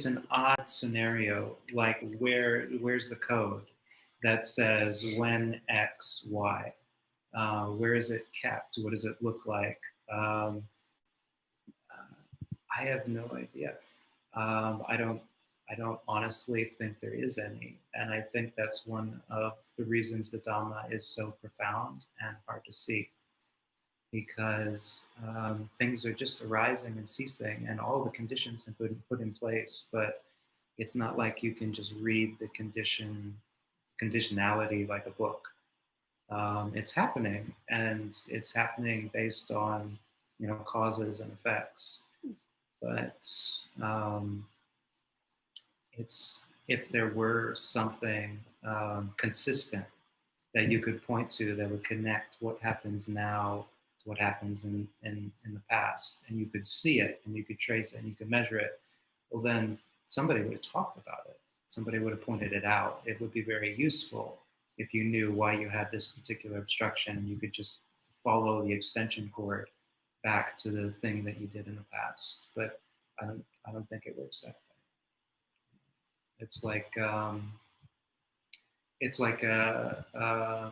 an odd scenario. Like where's the code that says when X, Y? Where is it kept? What does it look like? I have no idea. I don't honestly think there is any, and I think that's one of the reasons the Dhamma is so profound and hard to see, because things are just arising and ceasing, and all the conditions have been put in place, but it's not like you can just read the conditionality like a book. It's happening, and it's happening based on causes and effects. But it's if there were something consistent that you could point to that would connect what happens now to what happens in the past, and you could see it, and you could trace it, and you could measure it, well, then somebody would have talked about it. Somebody would have pointed it out. It would be very useful if you knew why you had this particular obstruction. You could just follow the extension cord back to the thing that you did in the past. But I don't think it works that way. It's like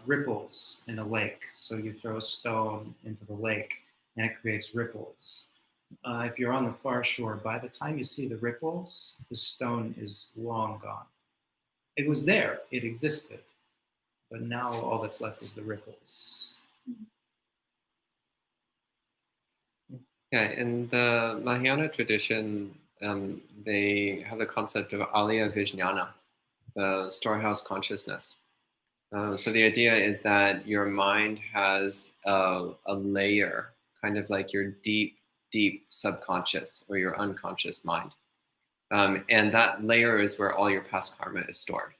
ripples in a lake. So you throw a stone into the lake, and it creates ripples. If you're on the far shore, by the time you see the ripples, the stone is long gone. It was there, it existed, but now all that's left is the ripples. Yeah, in the Mahayana tradition, they have the concept of Alaya Vijnana, the storehouse consciousness. So the idea is that your mind has a layer, kind of like your deep subconscious or your unconscious mind. And that layer is where all your past karma is stored.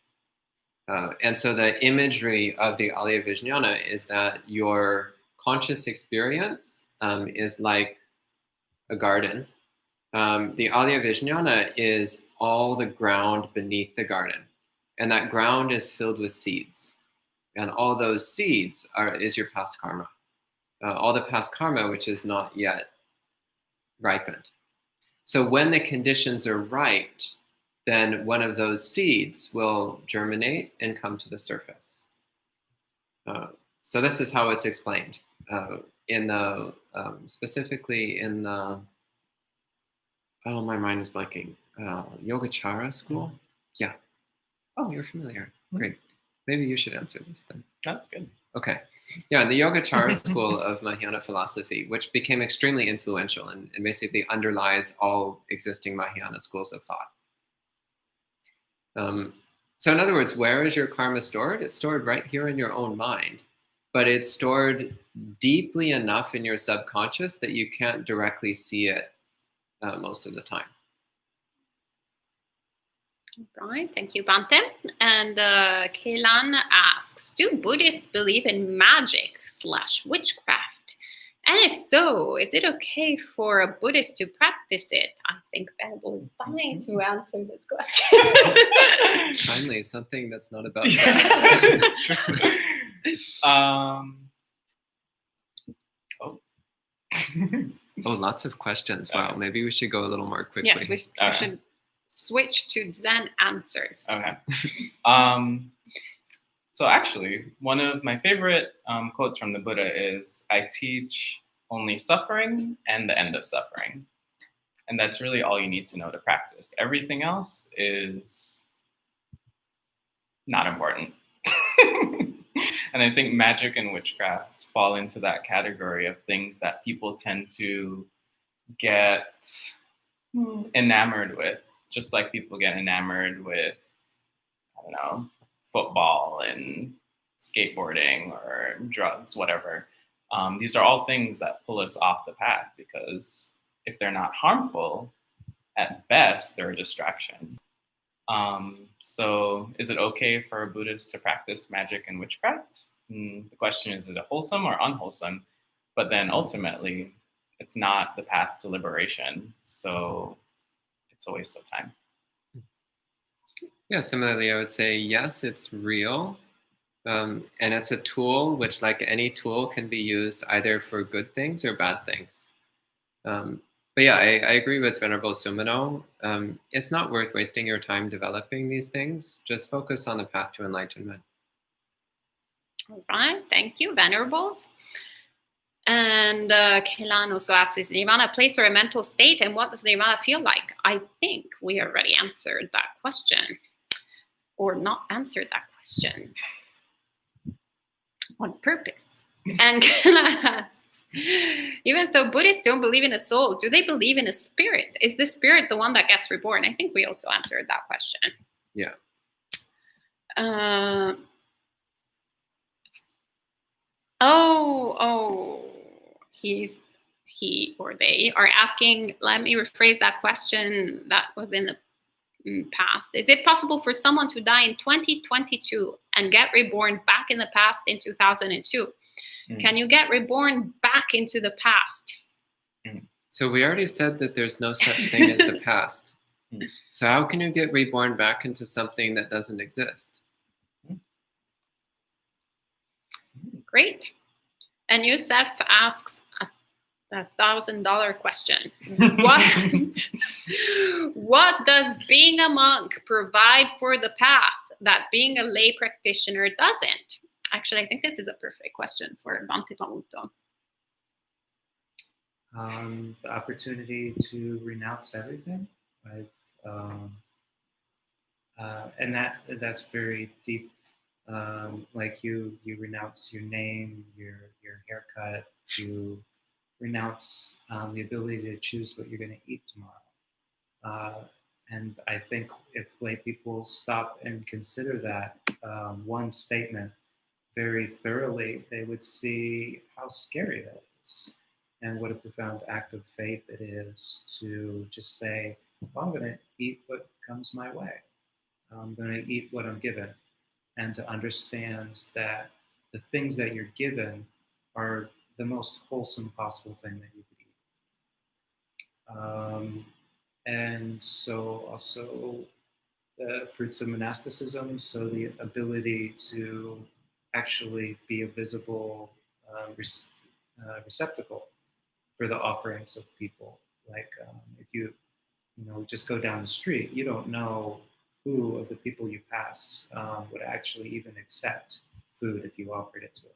And so the imagery of the Alaya Vijnana is that your conscious experience is like a garden. The Alaya Vijnana is all the ground beneath the garden. And that ground is filled with seeds. And all those seeds is your past karma. All the past karma which is not yet ripened. So when the conditions are right, then one of those seeds will germinate and come to the surface. So this is how it's explained in the specifically in the my mind is blanking. Yogacara school. Mm-hmm. Yeah. Oh, you're familiar. Mm-hmm. Great. Maybe you should answer this then. That's good. Okay. Yeah, the Yogacara school of Mahayana philosophy, which became extremely influential and basically underlies all existing Mahayana schools of thought. So in other words, where is your karma stored? It's stored right here in your own mind, but it's stored deeply enough in your subconscious that you can't directly see it most of the time. Right, thank you, Bante. And Kailan asks, do Buddhists believe in magic/witchcraft? And if so, is it okay for a Buddhist to practice it? I think Venerable is dying to answer this question. Finally, something that's not about that. That's true. Oh, lots of questions. Wow, maybe we should go a little more quickly. Yes, we should switch to Zen answers. Okay. So actually, one of my favorite quotes from the Buddha is, I teach only suffering and the end of suffering. And that's really all you need to know to practice. Everything else is not important. And I think magic and witchcraft fall into that category of things that people tend to get enamored with, just like people get enamored with, I don't know, football and skateboarding or drugs, whatever. These are all things that pull us off the path because if they're not harmful, at best, they're a distraction. So is it okay for a Buddhist to practice magic and witchcraft? The question is it wholesome or unwholesome? But then ultimately, it's not the path to liberation. So it's a waste of time. Yeah, similarly, I would say, yes, it's real. And it's a tool which, like any tool, can be used either for good things or bad things. But yeah, I agree with Venerable Sumino. It's not worth wasting your time developing these things. Just focus on the path to enlightenment. All right, thank you, Venerables. And Kelan also asks, is Nirvana a place or a mental state? And what does Nirvana feel like? I think we already answered that question. Or not answered that question. On purpose. And Kelan asks, even though Buddhists don't believe in a soul, do they believe in a spirit? Is the spirit the one that gets reborn? I think we also answered that question. Yeah. He or they are asking, let me rephrase that question that was in the past. Is it possible for someone to die in 2022 and get reborn back in the past in 2002? Can you get reborn back into the past? So we already said that there's no such thing as the past. So how can you get reborn back into something that doesn't exist? Great. And Youssef asks a $1,000 question. What does being a monk provide for the path that being a lay practitioner doesn't? Actually, I think this is a perfect question for Bhante Pamuto. The opportunity to renounce everything, right? And that's very deep. Like you renounce your name, your haircut, you renounce the ability to choose what you're going to eat tomorrow. And I think if lay people stop and consider that one statement very thoroughly, they would see how scary that is and what a profound act of faith it is to just say, well, I'm going to eat what comes my way. I'm going to eat what I'm given. And to understand that the things that you're given are the most wholesome possible thing that you could eat. And so also the fruits of monasticism, so the ability to actually be a visible receptacle for the offerings of people. Like if you just go down the street, you don't know who of the people you pass would actually even accept food if you offered it to them.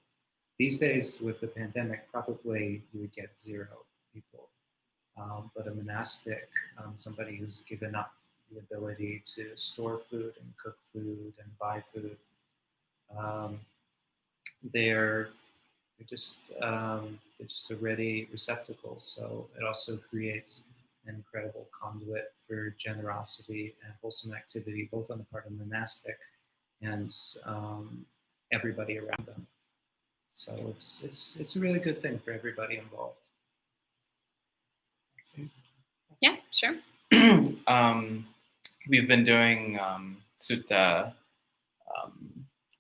These days, with the pandemic, probably you would get 0 people. But a monastic, somebody who's given up the ability to store food and cook food and buy food, they're just a ready receptacle. So it also creates an incredible conduit for generosity and wholesome activity, both on the part of monastic and everybody around them. So it's a really good thing for everybody involved. Yeah, sure. We've been doing sutta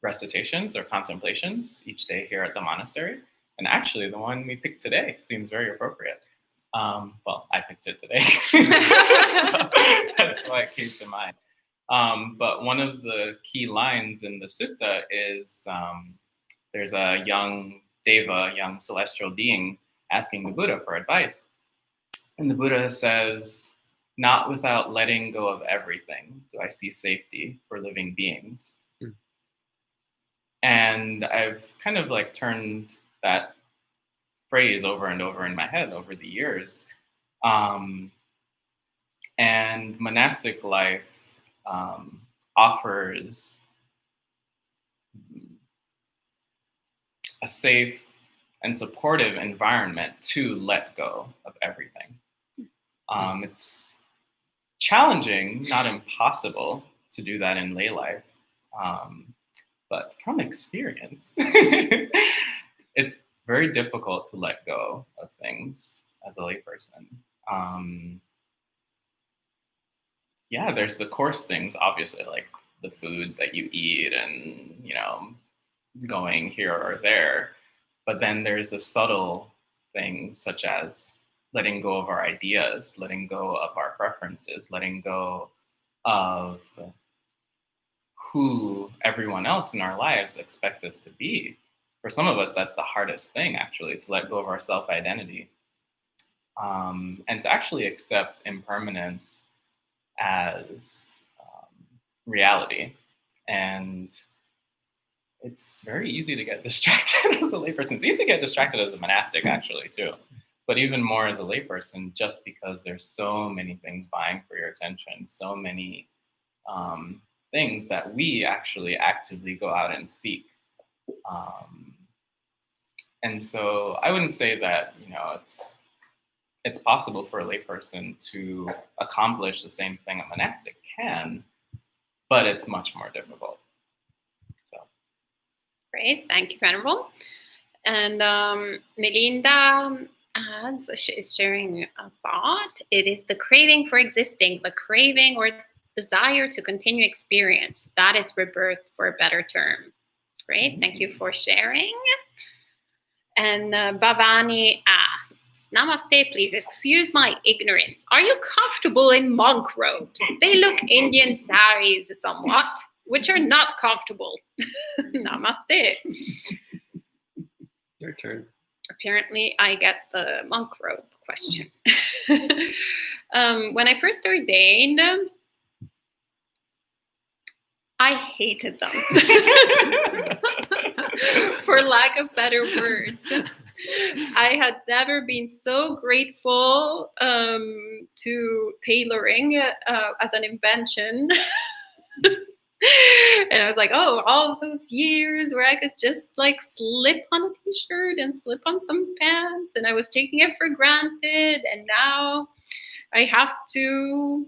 recitations or contemplations each day here at the monastery. And actually, the one we picked today seems very appropriate. Well, I picked it today. That's why it came to mind. But one of the key lines in the sutta is there's a young deva, young celestial being, asking the Buddha for advice. And the Buddha says, "Not without letting go of everything do I see safety for living beings." And I've kind of like turned that phrase over and over in my head over the years. And monastic life offers a safe and supportive environment to let go of everything. It's challenging, not impossible, to do that in lay life. But from experience, it's very difficult to let go of things as a layperson. Yeah, there's the coarse things, obviously, like the food that you eat and, going here or there. But then there's the subtle things such as letting go of our ideas, letting go of our preferences, letting go of who everyone else in our lives expect us to be. For some of us, that's the hardest thing, actually, to let go of our self-identity and to actually accept impermanence as reality. And it's very easy to get distracted as a layperson. It's easy to get distracted as a monastic, actually, too. But even more as a layperson, just because there's so many things vying for your attention, so many things that we actually actively go out and seek. And so I wouldn't say that, it's possible for a layperson to accomplish the same thing a monastic can, but it's much more difficult. So. Great, thank you, Venerable. And Melinda is sharing a thought. It is the craving for existing, the craving or desire to continue experience. That is rebirth, for a better term. Great, thank you for sharing. And Bhavani asks, Namaste, please excuse my ignorance. Are you comfortable in monk robes? They look Indian saris somewhat, which are not comfortable. Namaste. Your turn. Apparently, I get the monk robe question. When I first ordained, I hated them. For lack of better words. I had never been so grateful to tailoring as an invention. And I was like, oh, all those years where I could just like slip on a t-shirt and slip on some pants, and I was taking it for granted, and now I have to,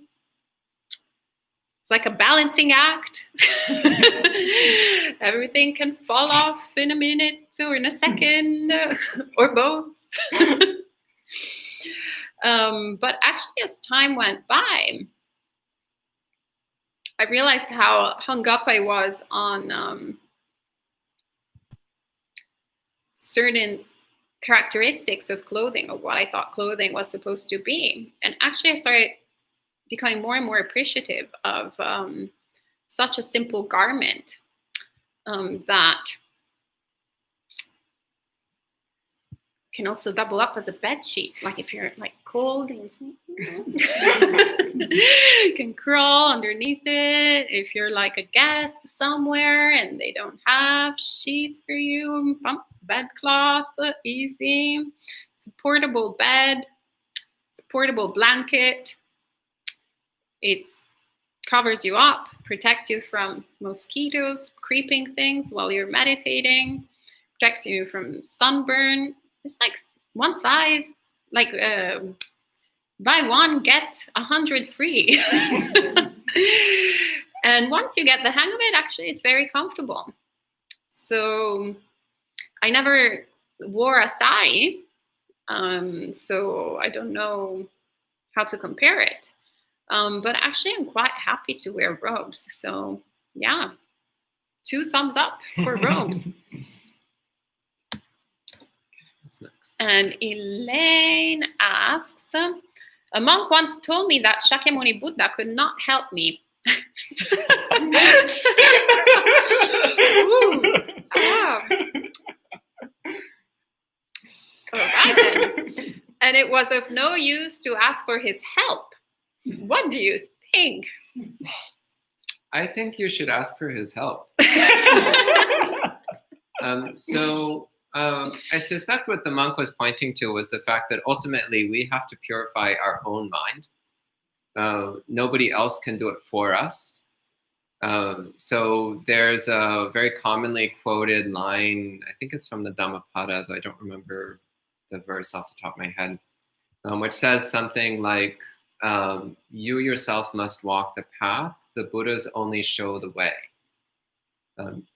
it's like a balancing act. Everything can fall off in a minute or in a second or both. But actually, as time went by, I realized how hung up I was on certain characteristics of clothing, or what I thought clothing was supposed to be. And actually, I started becoming more and more appreciative of such a simple garment that can also double up as a bed sheet. Like if you're like cold, you can crawl underneath it. If you're like a guest somewhere and they don't have sheets for you, pump bedcloth, easy. It's a portable bed, it's a portable blanket. It covers you up, protects you from mosquitoes, creeping things while you're meditating, protects you from sunburn. It's like one size, like buy one, get 100 free. And once you get the hang of it, actually, it's very comfortable. So I never wore a sari, so I don't know how to compare it. But actually, I'm quite happy to wear robes. So yeah, 2 thumbs up for robes. What's next? And Elaine asks, a monk once told me that Shakyamuni Buddha could not help me. All right then. And it was of no use to ask for his help. What do you think? I think you should ask for his help. I suspect what the monk was pointing to was the fact that ultimately we have to purify our own mind. Nobody else can do it for us. So there's a very commonly quoted line, I think it's from the Dhammapada, though I don't remember the verse off the top of my head, which says something like, you yourself must walk the path, the Buddhas only show the way.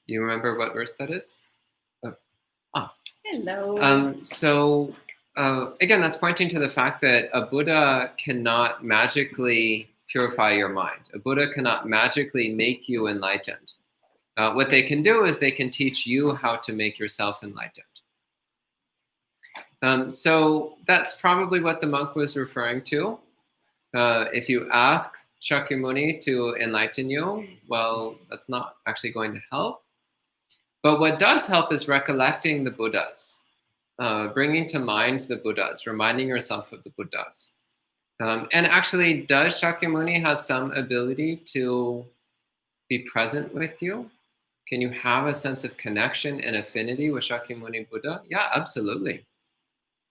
You remember what verse that is? Hello. Again, that's pointing to the fact that a Buddha cannot magically purify your mind. A Buddha cannot magically make you enlightened. What they can do is they can teach you how to make yourself enlightened. So that's probably what the monk was referring to. If you ask Shakyamuni to enlighten you, well, that's not actually going to help. But what does help is recollecting the Buddhas, bringing to mind the Buddhas, reminding yourself of the Buddhas. And actually, does Shakyamuni have some ability to be present with you? Can you have a sense of connection and affinity with Shakyamuni Buddha? Yeah, absolutely.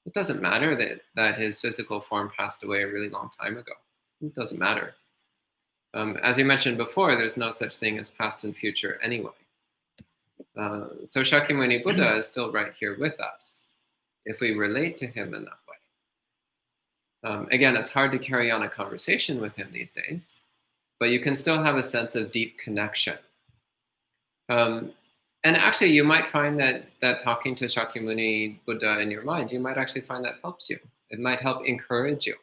It doesn't matter that his physical form passed away a really long time ago. It doesn't matter. As you mentioned before, there's no such thing as past and future anyway. So Shakyamuni Buddha is still right here with us if we relate to him in that way. Again, it's hard to carry on a conversation with him these days, but you can still have a sense of deep connection. And actually, you might find that talking to Shakyamuni Buddha in your mind, you might actually find that helps you. It might help encourage you.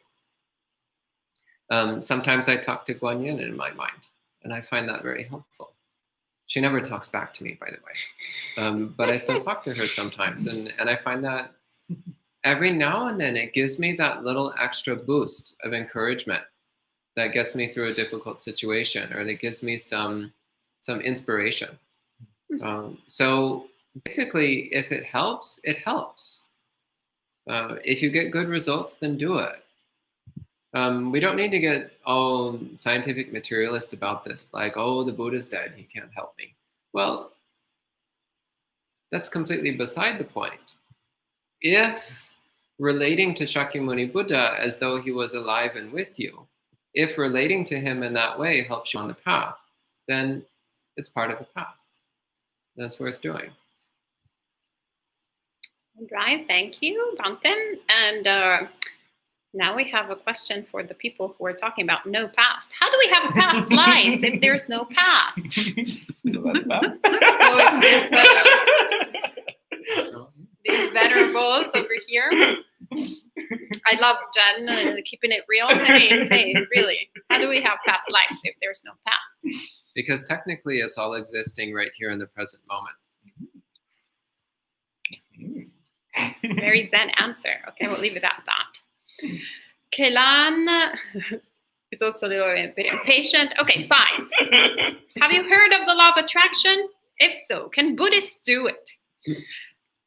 Sometimes I talk to Guan Yin in my mind, and I find that very helpful. She never talks back to me, by the way. But I still talk to her sometimes, and I find that every now and then it gives me that little extra boost of encouragement that gets me through a difficult situation, or that gives me some inspiration. So basically, if it helps, it helps. If you get good results, then do it. We don't need to get all scientific materialist about this, like, oh, the Buddha's dead, he can't help me. Well, that's completely beside the point. If relating to Shakyamuni Buddha as though he was alive and with you, if relating to him in that way helps you on the path, then it's part of the path. That's worth doing. All right, thank you, Bronten. And now we have a question for the people who are talking about no past. How do we have past lives if there's no past? So that's that. So these venerables over here. I love Jen keeping it real. Hey, really, how do we have past lives if there's no past? Because technically it's all existing right here in the present moment. Very Zen answer. Okay, we'll leave it at that. Kelan is also a little bit impatient. Okay, fine. Have you heard of the law of attraction? If so, can Buddhists do it?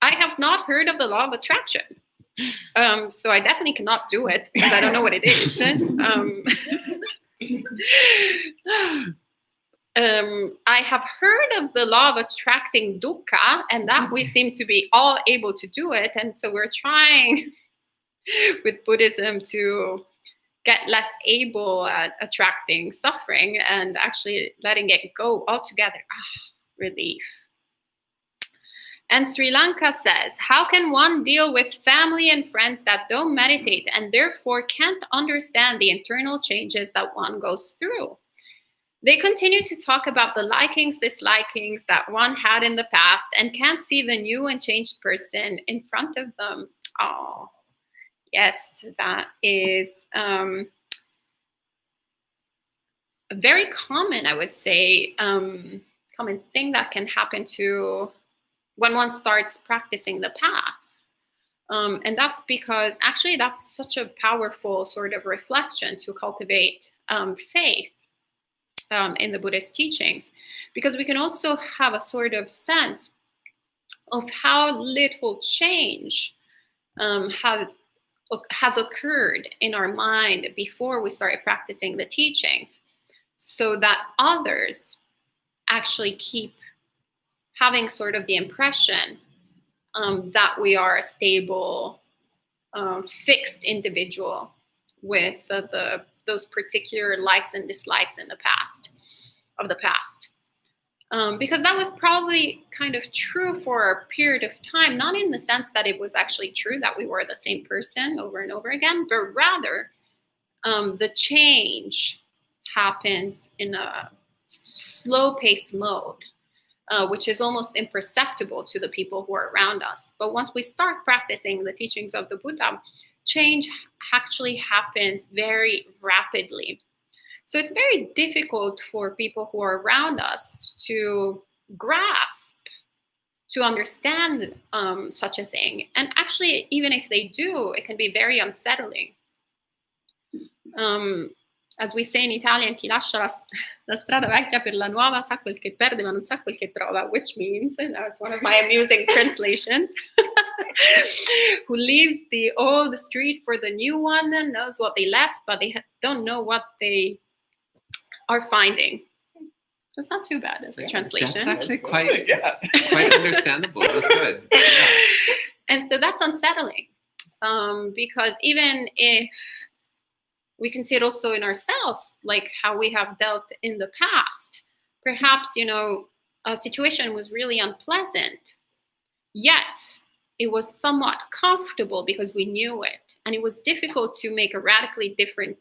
I have not heard of the law of attraction. So I definitely cannot do it because I don't know what it is. I have heard of the law of attracting dukkha, and that we seem to be all able to do it. And so we're trying with Buddhism to get less able at attracting suffering and actually letting it go altogether. Relief. And Sri Lanka says, how can one deal with family and friends that don't meditate and therefore can't understand the internal changes that one goes through? They continue to talk about the likings, dislikings that one had in the past and can't see the new and changed person in front of them. Oh, yes, that is a very common, I would say, common thing that can happen to when one starts practicing the path. And that's because actually that's such a powerful sort of reflection to cultivate faith in the Buddhist teachings, because we can also have a sort of sense of how little change has occurred in our mind before we started practicing the teachings, so that others actually keep having sort of the impression that we are a stable, fixed individual with those particular likes and dislikes in the past. Because that was probably kind of true for a period of time, not in the sense that it was actually true that we were the same person over and over again, but rather the change happens in a slow-paced mode. Which is almost imperceptible to the people who are around us. But once we start practicing the teachings of the Buddha, change actually happens very rapidly. So it's very difficult for people who are around us to grasp, to understand such a thing. And actually, even if they do, it can be very unsettling. As we say in Italian, chi lascia la strada vecchia per la nuova sa quel che perde ma non sa quel che trova, which means, and that's one of my amusing translations, who leaves the old street for the new one and knows what they left, but they don't know what they are finding. It's not too bad as a translation. That's actually quite yeah. quite understandable. It was good. Yeah. And so that's unsettling, because even if we can see it also in ourselves, like how we have dealt in the past, perhaps, a situation was really unpleasant, yet it was somewhat comfortable because we knew it. And it was difficult to make a radically different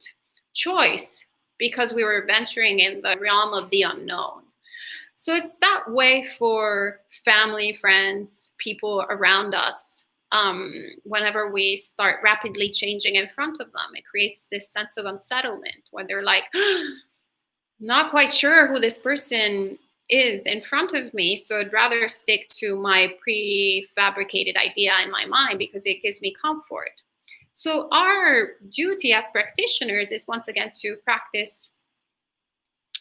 choice because we were venturing in the realm of the unknown. So it's that way for family, friends, people around us. Whenever we start rapidly changing in front of them, it creates this sense of unsettlement where they're like, not quite sure who this person is in front of me, so I'd rather stick to my prefabricated idea in my mind because it gives me comfort. So our duty as practitioners is once again to practice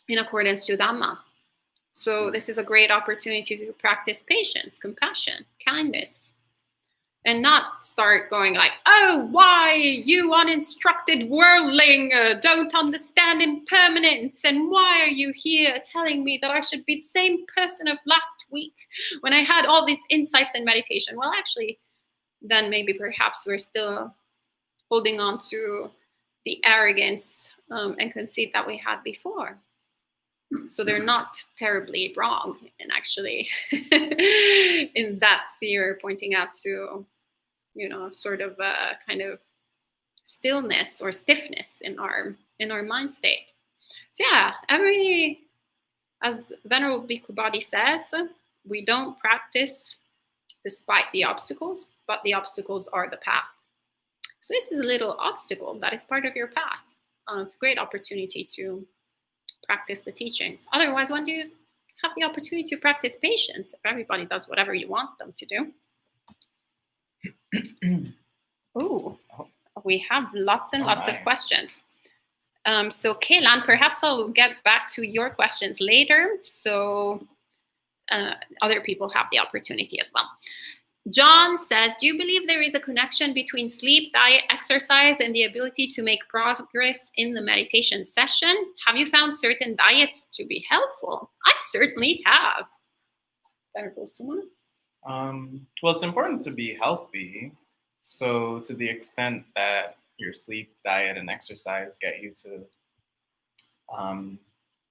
in accordance to Dhamma. So this is a great opportunity to practice patience, compassion, kindness, and not start going like, oh, why, you uninstructed worldling, don't understand impermanence, and why are you here telling me that I should be the same person of last week when I had all these insights in meditation? Well, actually, then maybe perhaps we're still holding on to the arrogance and conceit that we had before. So they're not terribly wrong, and actually in that sphere pointing out to sort of a kind of stillness or stiffness in our mind state. So yeah, as Venerable Bhikkhu Bodhi says, we don't practice despite the obstacles, but the obstacles are the path. So this is a little obstacle that is part of your path. It's a great opportunity to practice the teachings. Otherwise, when do you have the opportunity to practice patience if everybody does whatever you want them to do? Oh, we have lots and lots of questions. So Kaylan, perhaps I'll get back to your questions later, so other people have the opportunity as well. John says, do you believe there is a connection between sleep, diet, exercise, and the ability to make progress in the meditation session? Have you found certain diets to be helpful? I certainly have. Well, it's important to be healthy. So to the extent that your sleep, diet, and exercise get you to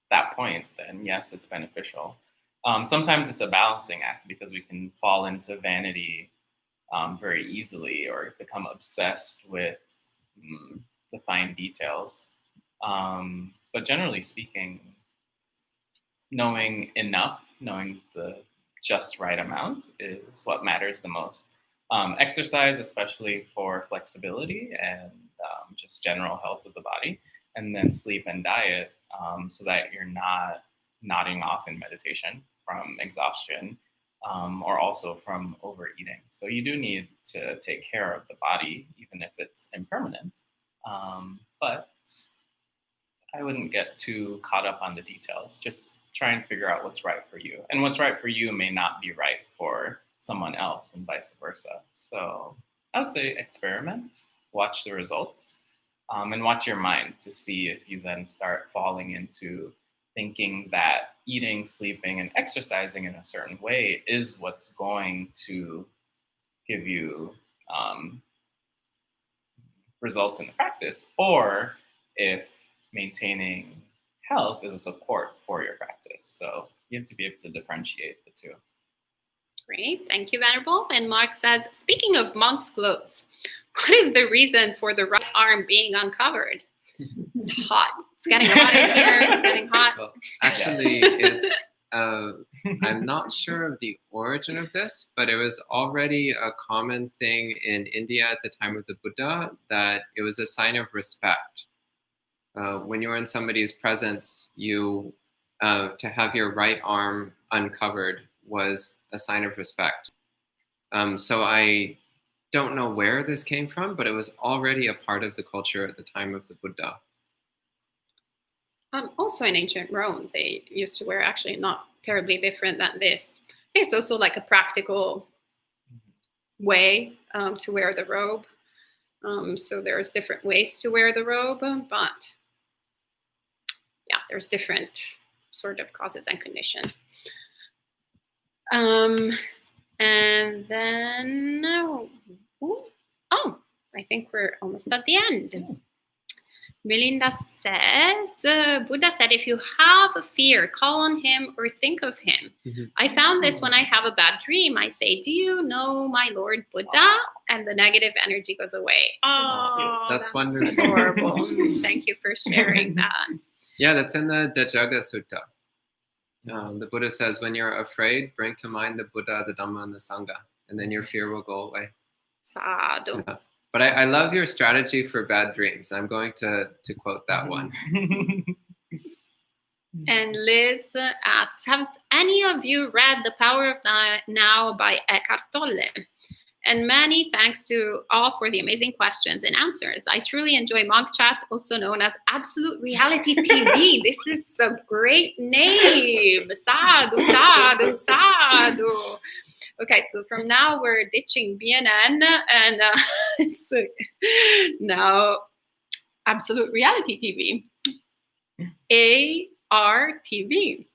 that point, then yes, it's beneficial. Sometimes it's a balancing act because we can fall into vanity very easily or become obsessed with the fine details. But generally speaking, knowing enough, knowing the just right amount is what matters the most. Exercise, especially for flexibility and just general health of the body, and then sleep and diet so that you're not nodding off in meditation from exhaustion or also from overeating. So you do need to take care of the body, even if it's impermanent. But I wouldn't get too caught up on the details. Just try and figure out what's right for you. And what's right for you may not be right for someone else and vice versa. So I would say experiment, watch the results, and watch your mind to see if you then start falling into thinking that eating, sleeping, and exercising in a certain way is what's going to give you results in the practice, or if maintaining health is a support for your practice. So you have to be able to differentiate the two. Great, thank you, Venerable. And Mark says, speaking of monk's clothes, what is the reason for the right arm being uncovered? It's hot. It's getting hot in here. It's getting hot. Well, actually, it's I'm not sure of the origin of this, but it was already a common thing in India at the time of the Buddha that it was a sign of respect. When you were in somebody's presence, you to have your right arm uncovered was a sign of respect. So I don't know where this came from, but it was already a part of the culture at the time of the Buddha. Also in ancient Rome, they used to wear actually not terribly different than this. I think it's also like a practical way to wear the robe. So there's different ways to wear the robe, but yeah, there's different sort of causes and conditions. And then, I think we're almost at the end. Melinda says, Buddha said, if you have a fear, call on him or think of him. I found this when I have a bad dream. I say, do you know my Lord Buddha? And the negative energy goes away. Oh, that's wonderful. Horrible. Thank you for sharing that. Yeah, that's in the Dajaga Sutta. The Buddha says, when you're afraid, bring to mind the Buddha, the Dhamma, and the Sangha, and then your fear will go away. Sadhu. Yeah. But I love your strategy for bad dreams. I'm going to quote that one. And Liz asks, have any of you read The Power of Now by Eckhart Tolle? And many thanks to all for the amazing questions and answers. I truly enjoy Monk Chat, also known as Absolute Reality TV. This is a great name. Sadhu, sadhu, sadhu. Okay, so from now we're ditching BNN and it's now Absolute Reality TV. ARTV.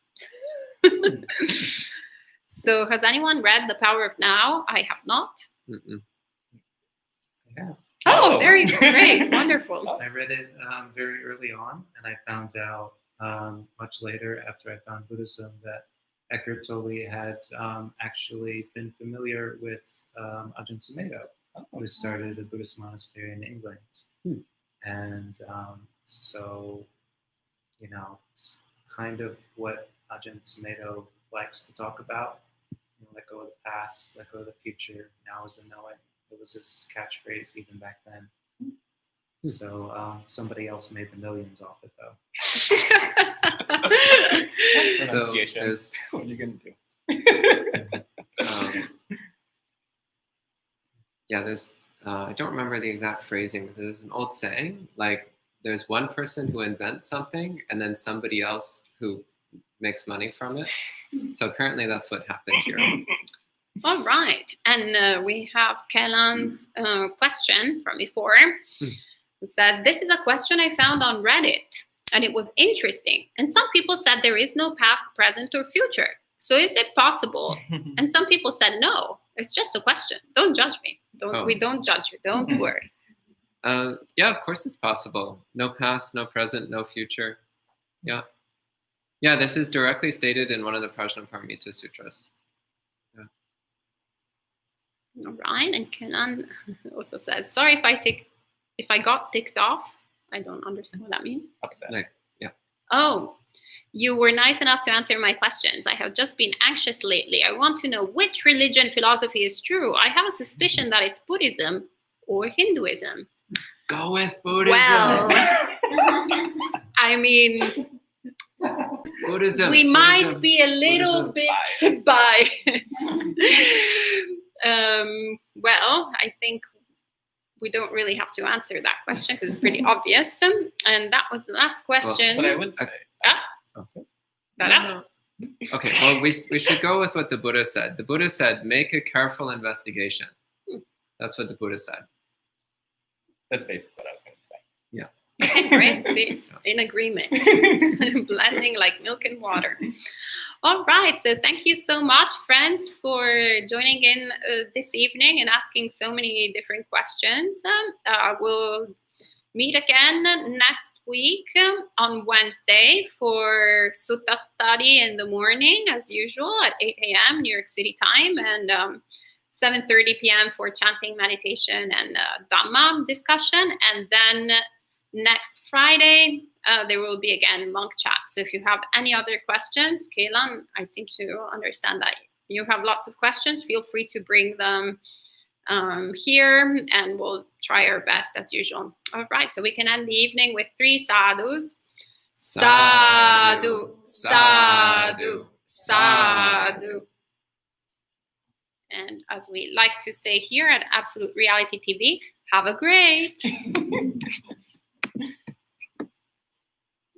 So has anyone read The Power of Now? I have not. Yeah. Oh, very great. Wonderful. I read it very early on, and I found out much later after I found Buddhism that Eckhart Tolle had actually been familiar with Ajahn Sumedho, who started a Buddhist monastery in England. And so, it's kind of what Ajahn Sumedho likes to talk about. Let go of the past, let go of the future, now is a knowing. It was his catchphrase even back then. So somebody else made the millions off it, though. So there's, what are you going to do? there's, I don't remember the exact phrasing, but there's an old saying, like there's one person who invents something and then somebody else who makes money from it. So apparently that's what happened here. All right. And we have Kellan's question from before, who says, this is a question I found on Reddit, and it was interesting. And some people said there is no past, present, or future. So is it possible? And some people said, no, it's just a question. Don't judge me. We don't judge you. Don't worry. Yeah, of course it's possible. No past, no present, no future. Yeah. Yeah, this is directly stated in one of the Prajnaparamita Sutras. Yeah. All right. And Kellan also says, sorry if I got ticked off. I don't understand what that means. Upset. Oh, you were nice enough to answer my questions. I have just been anxious lately. I want to know which religion philosophy is true. I have a suspicion that it's Buddhism or Hinduism. Go with Buddhism. Well, I mean, Buddhism. We might be a little bit biased. Well, I think we don't really have to answer that question because it's pretty obvious. And that was the last question. But I would say. Okay, well, we should go with what the Buddha said. The Buddha said, make a careful investigation. That's what the Buddha said. That's basically what I was going to say. Yeah. Okay, great. See, in agreement. Blending like milk and water. All right. So thank you so much, friends, for joining in this evening and asking so many different questions. We'll meet again next week on Wednesday for Sutta study in the morning, as usual, at 8 a.m. New York City time, and 7:30 p.m. for chanting, meditation, and Dhamma discussion. And then next Friday, there will be again monk chat. So if you have any other questions, Kellan, I seem to understand that you have lots of questions. Feel free to bring them here, and we'll try our best as usual. All right, so we can end the evening with 3 sadhus. Sadhu, sadhu, sadhu. And as we like to say here at Absolute Reality TV, have a great